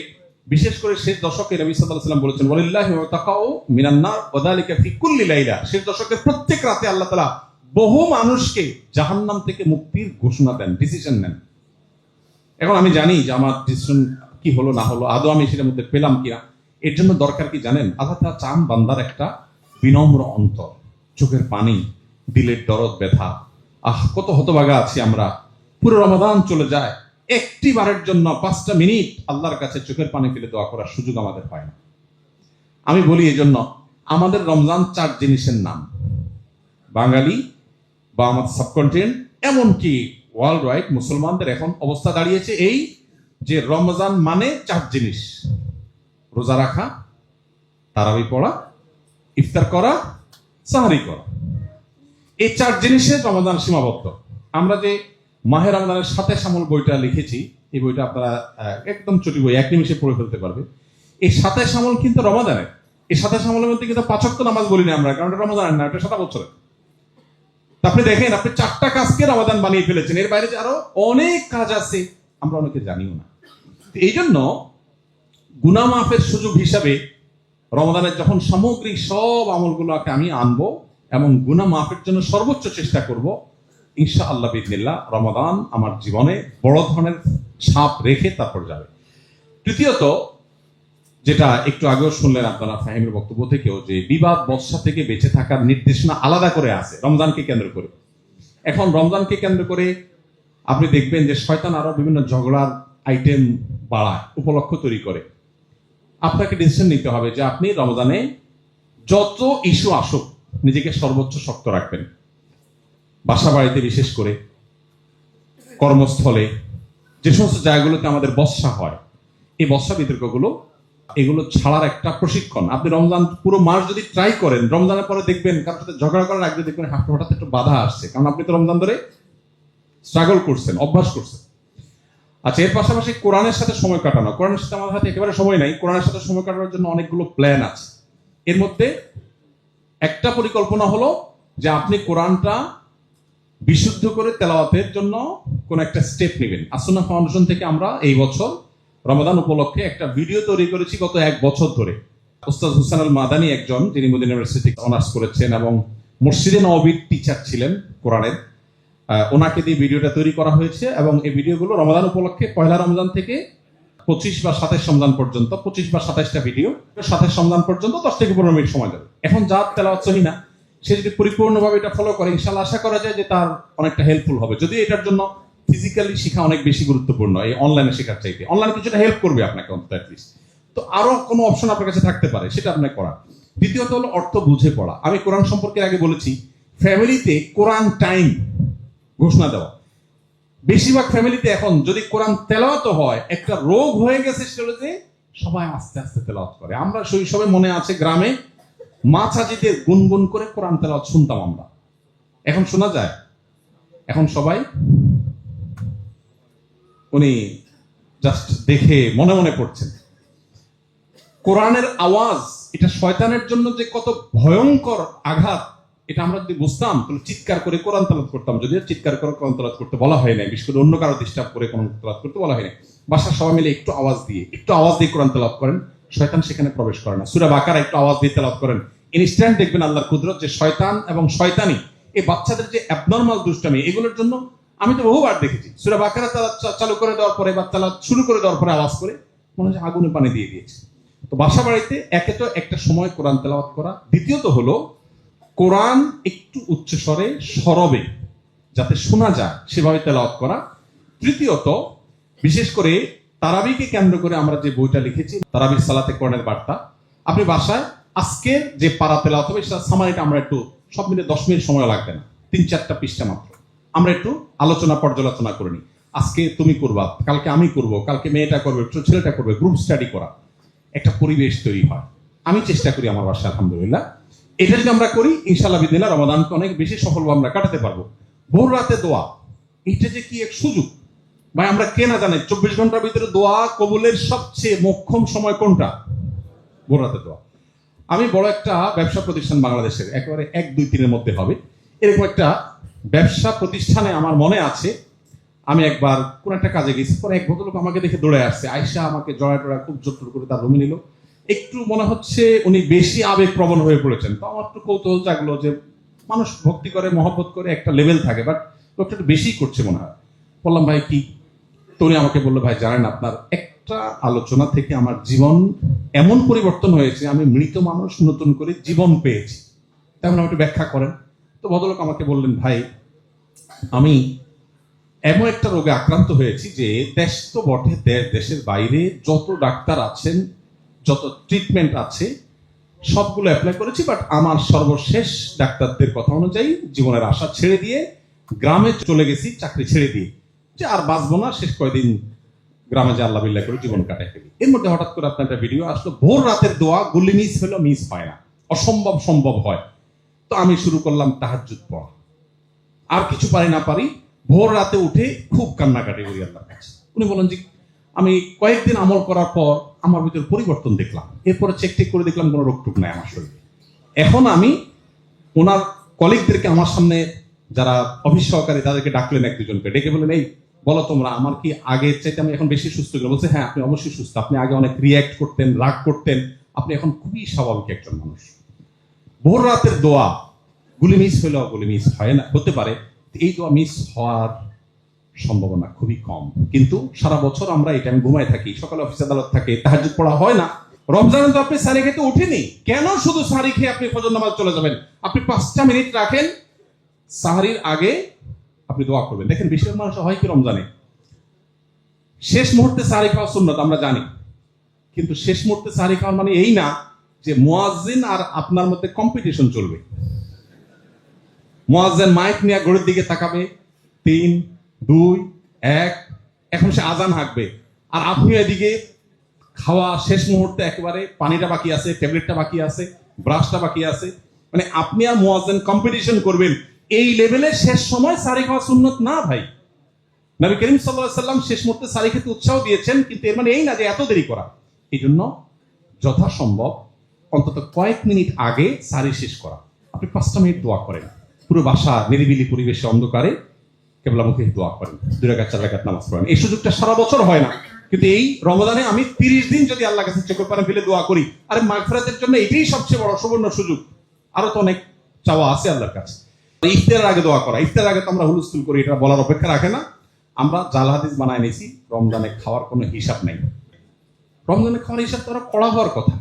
বিশেষ করে শেষ দশকে নবী সাল্লাল্লাহু আলাইহি ওয়াসাল্লাম বলেছেন, ওয়ালিল্লাহি ওয়াতাকাউ মিনান নার ওয়া যালিকা ফি কুল্লি লাইলা। শেষ দশকের প্রত্যেক রাতে আল্লাহ তাআলা বহু মানুষকে জাহান্নাম থেকে মুক্তির ঘোষণা দেন, ডিসিশন নেন। এখন আমি জানি যে আমার ডিসিশন কি হলো না হলো, আদৌ আমি সেটার মধ্যে পেলাম কিনা। এর জন্য দরকার কি জানেন? আল্লাহ তাআলা চান বান্দার একটা বিনম্র অন্তর, চোখের পানি, দিলের দরদ ব্যথা। কত হতভাগা আছি আমরা, পুরো রমাদান চলে যায়, একটি বারের জন্য 5টা মিনিট আল্লাহর কাছে চোখের পানি ফেলে দোয়া করার সুযোগ আমাদের হয় না। আমি বলি এই জন্য, আমাদের রমজান 4 জিনিসের নাম। বাঙালি বা আমাদের সাবকন্টিনেন্ট, এমনকি ওয়ার্ল্ড ওয়াইড মুসলমানদের এখন অবস্থা দাঁড়িয়েছে এই যে রমজান মানে 4 জিনিস: রোজা রাখা, তারাবি পড়া, ইফতার করা, সাহারি করা। এই 4 জিনিসে রমজান সীমাবদ্ধ। আমরা যে মাহে রমজানের সাথে শামল বইটা লিখেছি, এই বইটা আপনারা একদম ছোট বই, 1 নিমিষে পড়ে ফেলতে পারবে। এই সাথে শামল কিন্তু রমাদানের। এই সাথে শামলের মধ্যে কিন্তু 5 ওয়াক্ত নামাজ বলি না আমরা, কারণ এটা রমজানের না, এটা সারা বছরের। আপনি দেখেন, আপনি 4টা কাজকে রমাদান বানিয়ে ফেলেছেন। এর বাইরে যে আরো অনেক কাজ আছে, আমরা অনেকে জানিও না। এই জন্য গুনাহ মাফের সুযোগ হিসাবে রমাদানের যখন সামগ্রিক সব আমলগুলোকে আমি আনবো এবং গুনাহ মাফের জন্য সর্বোচ্চ চেষ্টা করব, ইনশাআল্লাহ বিইজনিল্লাহ রমাদান আমার জীবনে বড় ধরনের ছাপ রেখে তারপর যাবে। তৃতীয়ত, যেটা একটু আগেও শুনলেন আপনারা ফাহিমের বক্তব্য থেকেও, যে বিবাদ বর্ষা থেকে বেঁচে থাকার নির্দেশনা আলাদা করে আছে রমজানকে কেন্দ্র করে। এখন রমজানকে কেন্দ্র করে আপনি দেখবেন যে শয়তান আরো বিভিন্ন ঝগড়ার আইটেম বাড়ায়, উপলক্ষ তৈরি করে। আপনাকে ডিসিশন নিতে হবে যে আপনি রমজানে যত ইস্যু আসুক নিজেকে সর্বোচ্চ শক্ত রাখবেন। বাসা বাড়িতে, বিশেষ করে কর্মস্থলে, যে সমস্ত জায়গাগুলোতে আমাদের বর্ষা হয়, এই বর্ষা বিতর্কগুলো এগুলো ছাড়ার একটা প্রশিক্ষণ। আপনি রমজান পুরো মাস যদি ট্রাই করেন, রমজানের পরে দেখবেন কারোর সাথে ঝগড়া করার আগে দেখবেন হঠাৎ একটু বাধা আসছে, কারণ আপনি তো রমজান ধরে স্ট্রাগল করছেন, অভ্যাস করছেন। আচ্ছা, এর পাশাপাশি কোরআনের সাথে সময় কাটানো। কোরআনের সাথে আমাদের হাতে একেবারে সময় নাই। কোরআনের সাথে সময় কাটানোর জন্য অনেকগুলো প্ল্যান আছে। এর মধ্যে একটা পরিকল্পনা হলো যে আপনি কোরআনটা বিশুদ্ধ করে তেলাওয়াতের জন্য কোন একটা স্টেপ নেবেন। আসুন্নাহ ফাউন্ডেশন থেকে আমরা এই বছর রমাদান উপলক্ষে একটা ভিডিও তৈরি করেছি গত 1 বছর ধরে। উস্তাদ হুসেন আল মাদানী, একজন যিনি মদিনা ইউনিভার্সিটি অনার্স করেছেন এবং মসজিদে নববীর টিচার ছিলেন কোরআনের, ওনাকে দিয়ে ভিডিওটা তৈরি করা হয়েছে। এবং এই ভিডিওগুলো রমাদান উপলক্ষে পয়লা রমজান থেকে 25 বা 27 রমজান পর্যন্ত, 25 বা 27টা ভিডিও, 27 রমজান পর্যন্ত 10 থেকে 15 মিনিট সময় যাবে। এখন যার তেলাওয়াত সহি না, সে যদি পরিপূর্ণভাবে এটা ফলো করে, ইনশাআল্লাহ আশা করা যায় যে তার অনেকটা হেল্পফুল হবে। যদি এটার জন্য ফিজিক্যালি শেখা অনেক বেশি গুরুত্বপূর্ণ এই অনলাইনে শেখার চাইতে, অনলাইনে কিছুটা হেল্প করবে আপনাকে অন্তত অ্যাটলিস্ট। তো আরো কোনো অপশন আপনার কাছে থাকতে পারে, সেটা আপনাকে করা। দ্বিতীয়ত হলো অর্থ বুঝে পড়া। আমি কোরআন সম্পর্কে আগে বলেছি, ফ্যামিলিতে কোরআন টাইম ঘোষণা দেওয়া। বেশিরভাগ ফ্যামিলিতে এখন যদি কোরআন তেলাওয়াত হয়, একটা রোগ হয়ে গেছে, সেটা যে সবাই আস্তে আস্তে তেলাওয়াত করে। আমরা শৈশবে মনে আছে গ্রামে মা চাচিদের গুনগুন করে কোরআন তেলাওয়াত শুনতাম আমরা, এখন শোনা যায়? এখন সবাই উনি জাস্ট দেখে মনে মনে পড়ছেন। কোরআনের আওয়াজ, এটা শয়তানের জন্য যে কত ভয়ঙ্কর আঘাত, এটা আমরা যদি বুঝতাম তাহলে চিৎকার করে কোরআন তেলাওয়াত করতাম। যদিও চিৎকার করে কোরআন তেলাওয়াত করতে বলা হয় না, বিশেষ করে অন্য কারো ডিস্টার্ব করে কোরআন তেলাওয়াত করতে বলা হয় না। বাসার সবাই মিলে একটু আওয়াজ দিয়ে কোরআন তেলাওয়াত করেন, শয়তান সেখানে প্রবেশ করে না। সূরা বাকারা একটু আওয়াজ দিয়ে তেলাওয়াত করেন, ইনস্ট্যান্ট দেখবেন আল্লাহর কুদরত, যে শয়তান এবং শয়তানি এই বাচ্চাদের যে অ্যাবনরমাল দুষ্টামি, এগুলোর জন্য আমি তো বহুবার দেখেছি সূরা বাকারা চালু করে দেওয়ার পরে বা তেলাওয়াত শুরু করে দেওয়ার পরে আওয়াজ করে মনে হচ্ছে আগুনে পানি দিয়ে দিয়েছে। তো বাসা বাড়িতে একে তো একটা সময় কোরআন তেলাওয়াত করা, দ্বিতীয়ত হলো কোরআন একটু উচ্চস্বরে সরবে যাতে শোনা যায় সেভাবে তেলাওয়াত করা, তৃতীয়ত বিশেষ করে তারাবিকে কেন্দ্র করে আমরা যে বইটা লিখেছি তারাবির সালাতে কোরআনের বার্তা, আপনি বাসায় আজকের যে পারা তেলাওয়াত হবে সেটা সামারিটা আমরা একটু সব মিলে 10 মিনিট সময় লাগবে না, 3-4টা পৃষ্ঠা মাত্র আমরা একটু আলোচনা পর্যালোচনা করে নিই। আজকে তুমি করবা, কালকে আমি করব, কালকে মেয়েটা করবে, ছেলেটা করবে, গ্রুপ স্টাডি করা, একটা পরিবেশ তৈরি হয়। আমি চেষ্টা করি আমার বাসায়, আলহামদুলিল্লাহ। এটা যদি আমরা করি ইনশাআল্লাহ বিদিনিল্লাহ রমাদানকে অনেক বেশি সফলভাবে আমরা কাটাতে পারবো। ভোর রাতে দোয়া, এটা যে কি এক সুযোগ ভাই, আমরা কে না জানি 24 ঘন্টার ভিতরে দোয়া কবুলের সবচেয়ে মোক্ষম সময় কোনটা? ভোর রাতে দোয়া। আমি বড় একটা ব্যবসা প্রতিষ্ঠান বাংলাদেশের একেবারে 1-2-3-এর মধ্যে হবে এরকম একটা ব্যবসা প্রতিষ্ঠানে আমার মনে আছে, আমি একবার কোন একটা কাজে গেছি, পরে এক ভদ্রলোক আমাকে দেখে দৌড়ে আসছে, আয়সা আমাকে জড়ায় খুব জোর করে তার রুমে নিল। একটু মনে হচ্ছে উনি বেশি আবেগপ্রবণ হয়ে পড়েছেন। তো আমার একটু কৌতূহল জাগলো যে মানুষ ভক্তি করে মহব্বত করে একটা লেভেল থাকে, বাট লোকটা একটু বেশি করছে মনে হয়। বললাম ভাই কি? তো উনি আমাকে বললো ভাই জানেন আপনার একটা আলোচনা থেকে আমার জীবন এমন পরিবর্তন হয়েছে, আমি মৃত মানুষ নতুন করে জীবন পেয়েছি। তেমন একটু ব্যাখ্যা করেন। তো ভদ্রলোক আমাকে বললেন ভাই আমি এমন একটা রোগে আক্রান্ত হয়েছি যে দেশ তো বটে, দেশের বাইরে যত ডাক্তার আছেন, যত ট্রিটমেন্ট আছে সবগুলো অ্যাপ্লাই করেছি, বাট আমার সর্বশেষ ডাক্তারদের কথা অনুযায়ী জীবনের আশা ছেড়ে দিয়ে গ্রামে চলে গেছি, চাকরি ছেড়ে দিয়ে, যে আর বাঁচবো না, শেষ কয়দিন গ্রামে যে আল্লাহ বিল্লাহ করে জীবন কাটাই ফেলি। এর মধ্যে হঠাৎ করে আপনার একটা ভিডিও আসলো, ভোর রাতের দোয়া, গুলি মিস হলো, মিস হয় না, অসম্ভব সম্ভব হয়। তো আমি শুরু করলাম তাহাজ্জুদ পড়া, আর কিছু পারি না পারি ভোর রাতে উঠে খুব কান্নাকাটি করি আল্লাহর কাছে। উনি বলেন যে আমি কয়েকদিন আমল করার পর আমার ভিতরে পরিবর্তন দেখলাম, এরপরে চেক করে দেখলাম কোনো রোগটুক নাই আমার শরীরে। এখন আমি ওনার কলিগদেরকে আমার সামনে যারা অফিস সহকারী তাদেরকে ডাকলেন, 1-2 জনকে ডেকে বলেন এই বলো তোমরা আমার কি আগে চাইতে আমি এখন বেশি সুস্থ গেলাম? বলছে হ্যাঁ আপনি অবশ্যই সুস্থ, আপনি আগে অনেক রিয়্যাক্ট করতেন, রাগ করতেন, আপনি এখন খুবই স্বাভাবিক একজন মানুষ। ভোর রাতের দোয়া, গুলি মিস হলেও গুলি মিস হয় না, হতে পারে, এই দোয়া মিস হওয়ার সম্ভাবনা খুবই কম। কিন্তু সারা বছর আমরা এই টাইম ঘুমায় থাকি, সকালে অফিস আদালত থাকে, তাহাজ্জুদ পড়া হয় না। রমজানে তো আপনি সারি খেতে উঠেনি, কেন শুধু সারি খেয়ে আপনি ফজর নামাজ চলে যাবেন? আপনি 5টা মিনিট রাখেন, সাহারির আগে আপনি দোয়া করবেন। দেখেন বেশিরভাগ মানুষ হয় কি রমজানে শেষ মুহূর্তে সাহারি খাওয়া সুন্নত আমরা জানি, কিন্তু শেষ মুহূর্তে সাহারি খাওয়ার মানে এই না যে মুয়াজ্জিন আর আপনার মধ্যে কম্পিটিশন চলবে। মুয়াজ্জিন মাইক নিয়ে ঘড়ির দিকে তাকাবে, 3, 2, 1, এখন সে আজান হাঁকবে, আর আপনি এদিকে খাওয়া শেষ মুহূর্তে একেবারে পানিটা বাকি আছে, ট্যাবলেটটা বাকি আছে, ব্রাশটা বাকি আছে, মানে আপনি আর মুয়াজ্জিন কম্পিটিশন করবেন। এই লেভেলে শেষ সময় সারি খাওয়া সুন্নত না ভাই। নবী করিম সাল্লাল্লাহু আলাইহি ওয়াসাল্লাম শেষ মুহূর্তে সারি খেতে উৎসাহ দিয়েছেন, কিন্তু এর মানে এই না যে এত দেরি করা। এই জন্য যথাসম্ভব অন্তত কয়েক মিনিট আগে সারি শেষ করা। আপনি 5টা মিনিট দোয়া করেন, পুরো বাসা নিরিবিলি পরিবেশে অন্ধকারে কেবলামুখী দোয়া করেন, 2 রাকাত 4 রাকাত নামাজ পড়েন। এই সুযোগটা সারা বছর হয় না, কিন্তু এই রমজানে আমি 30 দিন যদি আল্লাহর কাছে চোখের পানি ফেলে দোয়া করি, আরে মাগফিরাতের জন্য এটাই সবচেয়ে বড় সুবর্ণ সুযোগ। আরো তো অনেক চাওয়া আছে আল্লাহর কাছে। ইফতারের আগে দোয়া করা, ইফতারের আগে তো আমরা হুলস্থুল করি, এটা বলার অপেক্ষা রাখে না। আমরা জাল হাদিস বানায় নিয়েছি, রমজানে খাওয়ার কোনো হিসাব নেই। রমজানে খাওয়ার হিসাব তো আরো কড়া হওয়ার কথা,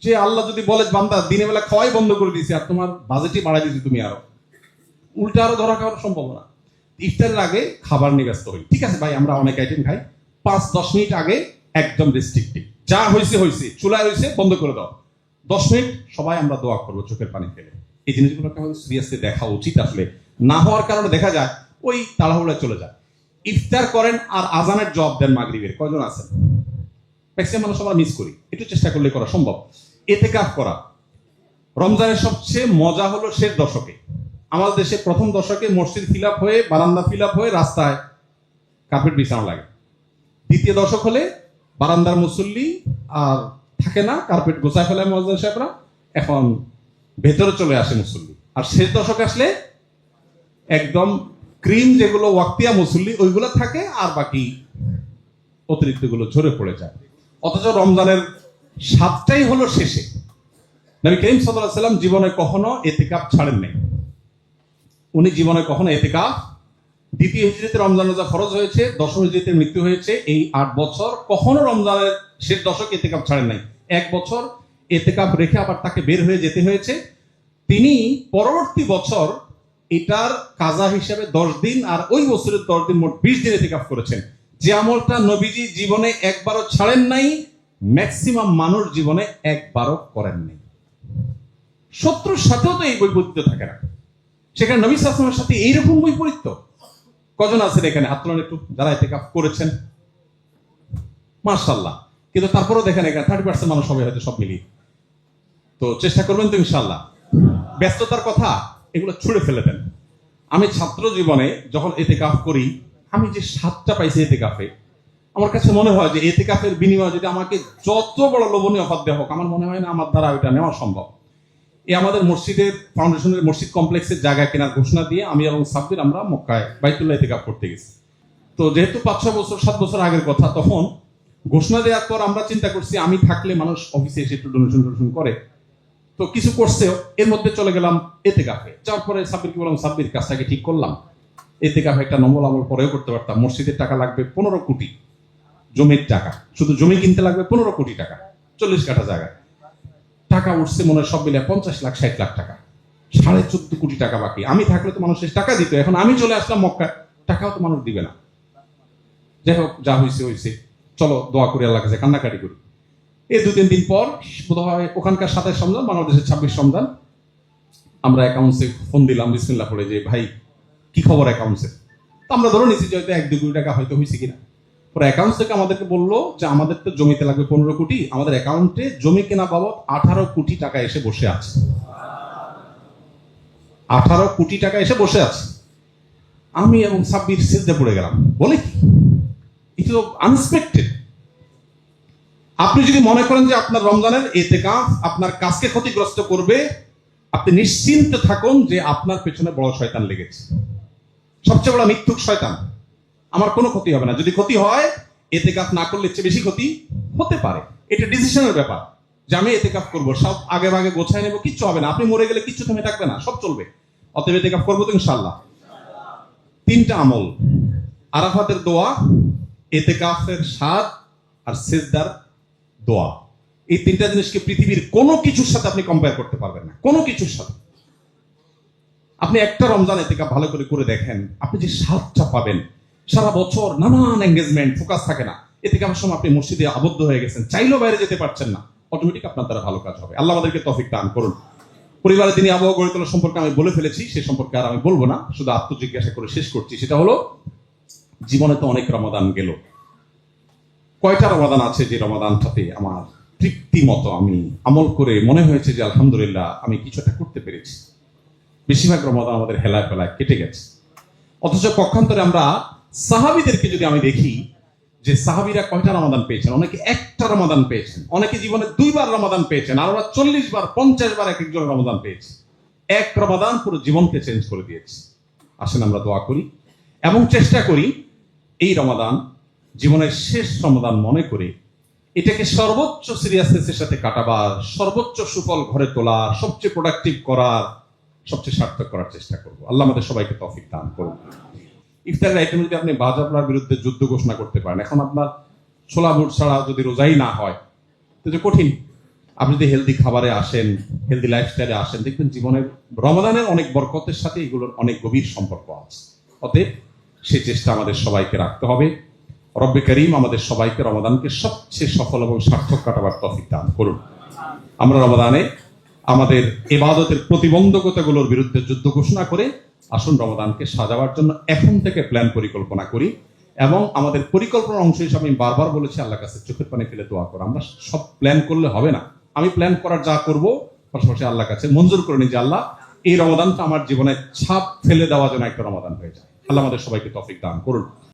যে আল্লাহ যদি বলে বান্দা দিনের বেলা খাওয়াই বন্ধ করে দিয়েছি আর তোমার বাজেটই বাড়াই দিয়েছি, তুমি আরো উল্টা আরো ধরা খাওয়ার সম্ভাবনা। ইফতারের আগে খাবার নিয়ে ব্যস্ত হই, ঠিক আছে ভাই আমরা অনেক আইটেম খাই, 5-10 মিনিট আগে একদম রেস্ট্রিক্টিভ, যা হয়েছে হয়েছে, চুলায় হয়েছে বন্ধ করে দাও, 10 মিনিট সবাই আমরা দোয়া করবো চোখের পানি ফেলে। এই জিনিসগুলোকে আমাদের সিরিয়াসলি দেখা উচিত। আসলে না হওয়ার কারণে দেখা যায় ওই তাড়াহুড়ায় চলে যায়। ইফতার করেন আর আজানের জবাব দেন মাগরিবের, কয়জন আছেন? ম্যাক্সিমাম মানুষ আমরা মিস করি, একটু চেষ্টা করলে করা সম্ভব। ইতিকাফ করা, রমজানের সবচেয়ে মজা হলো শেষ দশকে। আমাদের দেশে প্রথম দশকে মসজিদ ফিল আপ হয়ে, বারান্দা ফিল আপ হয়ে রাস্তায় কার্পেট বিছানো লাগে। দ্বিতীয় দশক হলে বারান্দার মুসল্লি আর থাকে না, কার্পেট গোছায় ফেলে মুয়াজ্জিন সাহেবরা, এখন ভেতরে চলে আসে মুসল্লি। আর শেষ দশক আসলে একদম ক্রিম যেগুলো ওয়াক্তিয়া মুসল্লি ওইগুলো থাকে, আর বাকি অতিরিক্ত গুলো ঝরে পড়ে যায়। অথচ রমজানের স্বাদটাই হলো শেষে। নবী করিম সাল্লাল্লাহু আলাইহি ওয়াসাল্লাম জীবনে কখনো ইতিকাফ ছাড়েন নাই। উনি জীবনে কখনো ইতিকাফ দ্বিতীয় হিজরিতে রমজান রোজা ফরজ হয়েছে, দশম হিজরিতে মৃত্যু হয়েছে। এই 8 বছর কখনো রমজানের শেষ দশক এতেকাফ ছাড়েন নাই। 1 বছর এতেকাফ রেখে আবার তাকে বের হয়ে যেতে হয়েছে। তিনি পরবর্তী বছর এটার কাজা হিসেবে 10 দিন আর ওই বছরের 10 দিন মোট 20 দিন এতেকাফ করেছেন। যে আমলটা নবীজি জীবনে একবারও ছাড়েন নাই, ম্যাক্সিমাম মানুষ জীবনে একবারও করেন নাই। শত্রুর সাথেও তো এই বৈপরীত্য থাকে না, সেখানে নবী সাল্লাল্লাহু আলাইহি ওয়াসাল্লামের সাথে এইরকম বৈপরীত্য। কজন আছেন এখানে হাত তোলেন একটু যারা ইতিকাফ করেছেন? মাশাআল্লাহ। কিন্তু তারপরেও দেখেন এখানে 30% মানুষ হবে হয়তো সব মিলিয়ে। তো চেষ্টা করবেন তো ইনশাআল্লাহ। ব্যস্ততার কথা এগুলো ছুড়ে ফেলে দেন। আমি ছাত্র জীবনে যখন ইতিকাফ করি, আমি যে স্বাদটা পাইছি ইতিকাফে, আমার কাছে মনে হয় যে ইতিকাফের বিনিময়ে যদি আমাকে যত বড় লোভনীয় অফার দেওয়া হোক, আমার মনে হয় না আমার দ্বারা ওইটা নেওয়া সম্ভব। এই আমাদের মসজিদের ফাউন্ডেশনের মসজিদ কমপ্লেক্সের জায়গা কেনার ঘোষণা দিয়ে আমি এবং সাব্বির আমরা মক্কায় বাইতুল্লাহ ইতিকাফ করতে গেছি। তো যেহেতু 5-6 বছর 7 বছর আগের কথা, তখন ঘোষণা দেওয়ার পর আমরা চিন্তা করছি আমি থাকলে মানুষ অফিসে এসে একটু ডোনেশন করে, তো কিছু করছেও। এর মধ্যে চলে গেলাম ইতিকাফে। যাওয়ার পরে সাব্বিরকে বললাম, সাব্বির কাজটাকে ঠিক করলাম, ইতিকাফে একটা নম্বর আমল পরেও করতে পারতাম। মসজিদের টাকা লাগবে 15 কোটি, জমির টাকা, শুধু জমি কিনতে লাগবে 15 কোটি টাকা, 40 কাঠা জায়গা। টাকা উঠছে মনে হয় সব মিলে 50 লাখ 60 লাখ টাকা, 14.5 কোটি টাকা বাকি। আমি থাকলে তো মানুষের টাকা দিত, এখন আমি চলে আসলাম মক্কায়, টাকাও তো মানুষ দিবে না। যাই হোক, যা হয়েছে হয়েছে, চলো দোয়া করি আল্লাহ কাছে, কান্নাকাটি করি। এই 2-3 দিন পর বোধ হয় ওখানকার 27 রমজান, বাংলাদেশের 26 রমজান, আমরা অ্যাকাউন্টসে ফোন দিলাম বিসমিল্লাহ পড়ে যে ভাই কি খবর অ্যাকাউন্টসে। তো আমরা ধরে নিচ্ছি যে হয়তো 1-2 কোটি টাকা হয়তো হয়েছে কিনা। পরে অ্যাকাউন্ট থেকে আমাদেরকে বললো যে আমাদের তো জমিতে লাগবে 15 কোটি, আমাদের অ্যাকাউন্টে জমি কেনা বাবদ 18 কোটি টাকা এসে বসে আছে। 18 কোটি টাকা এসে বসে আছে। আমি এবং সাব্বির সিজদে পড়ে গেলাম, বলে কি এটা তো আনএক্সপেক্টেড। আপনি যদি মনে করেন যে আপনার রমজানের ইতিকাফ আপনার কাজকে ক্ষতিগ্রস্ত করবে, আপনি নিশ্চিন্ত থাকুন যে আপনার পেছনে বড় শয়তান লেগেছে, সবচেয়ে বড় মিথ্যুক শয়তান। আমার কোনো ক্ষতি হবে না, যদি ক্ষতি হয় ইতিকাফ না করলে চেয়ে বেশি ক্ষতি হতে পারে। এটা ডিসিশনের ব্যাপার যে আমি ইতিকাফ করবো, সব আগে ভাগে গোছায় নেবো, কিচ্ছু হবে না। আপনি মরে গেলে কিচ্ছু থেমে থাকবে না, সব চলবে। অতএব ইতিকাফ করবো তো ইনশাআল্লাহ। 3টা আমল, আরাফাতের দোয়া, ইতিকাফের স্বাদ আর সিজদার দোয়া। এই 3টা জিনিসকে পৃথিবীর কোনো কিছুর সাথে আপনি কম্পেয়ার করতে পারবেন না, কোনো কিছুর সাথে। আপনি একটা রমজান ইতিকাফ ভালো করে দেখেন, আপনি যে স্বাদটা পাবেন। সারা বছর নানান এঙ্গেজমেন্ট, ফোকাস থাকে না, ইতিকাফের সময় আপনি মসজিদে আবদ্ধ হয়ে গেছেন, চাইলেও বাইরে যেতে পারছেন না, অটোমেটিক আপনার দ্বারা ভালো কাজ হবে। আল্লাহ আমাদেরকে তৌফিক দান করুন। পরিবারের দিনই আবহাওয়া গড়ে তোলা সম্পর্কে আমি বলে ফেলেছি, সে সম্পর্কে আর আমি বলবো না, শুধু আত্মজিজ্ঞাসা করে শেষ করছি। সেটা হলো, জীবনে তো অনেক রমাদান গেল, কয়টা রমাদান আছে যে রমাদানটাতে আমার তৃপ্তি মতো আমি আমল করে মনে হয়েছে যে আলহামদুলিল্লাহ আমি কিছুটা করতে পেরেছি? বেশিরভাগ রমাদান আমাদের হেলায় ফেলায় কেটে গেছে। অথচ পক্ষান্তরে আমরা সাহাবীদেরকে যদি আমি দেখি যে সাহাবীরা কয়টা রমাদান পেয়েছেন, অনেকে একটা রমাদান পেয়েছেন, অনেকে জীবনে 2 বার রমাদান পেয়েছেন, আর ওরা 40 বার 50 বার এক একজন রমাদান পেয়েছে। এক রমাদান পুরো জীবনকে চেঞ্জ করে দিয়েছে। আসেন আমরা দোয়া করি এবং চেষ্টা করি এই রমাদান জীবনের শেষ রমাদান মনে করে এটাকে সর্বোচ্চ সিরিয়াসনেসের সাথে কাটাবার, সর্বোচ্চ সুফল ঘরে তোলার, সবচেয়ে প্রোডাক্টিভ করার, সবচেয়ে সার্থক করার চেষ্টা করবো। আল্লাহ আমাদের সবাইকে তৌফিক দান করুন। ইফতারের আইটেমে যদি আপনি বাজাবলার বিরুদ্ধে যুদ্ধ ঘোষণা করতে পারেন, এখন আপনার ছোলা বুট ছাড়া যদি রোজাই না হয় তো যে কঠিন। আপনি যদি হেলদি খাবারে আসেন, হেলদি লাইফস্টাইলে আসেন, দেখবেন জীবনের রমাদানের অনেক বরকতের সাথে এগুলোর অনেক গভীর সম্পর্ক আছে। অতএব সেই চেষ্টা আমাদের সবাইকে রাখতে হবে। রব্বে করিম আমাদের সবাইকে রমাদানকে সবচেয়ে সফল এবং সার্থক কাটাবার তৌফিক দান করুন। আমরা রমাদানে আমাদের ইবাদতের প্রতিবন্ধকতাগুলোর বিরুদ্ধে যুদ্ধ ঘোষণা করে আসুন রমাদানকে সাজাবার জন্য এখন থেকে প্ল্যান পরিকল্পনা করি। এবং আমাদের পরিকল্পনার অংশ হিসেবে আমি বারবার বলেছি আল্লাহর কাছে চোখের পানি ফেলে দোয়া করো। আমরা সব প্ল্যান করলে হবে না, আমি প্ল্যান করার যা করব পাশাপাশি আল্লাহর কাছে মঞ্জুর করে নিই যে আল্লাহ এই রমাদানটা আমার জীবনে ছাপ ফেলে দেওয়া যেন একটা রমাদান হয়ে যায়। আল্লাহ আমাদের সবাইকে তৌফিক দান করুন।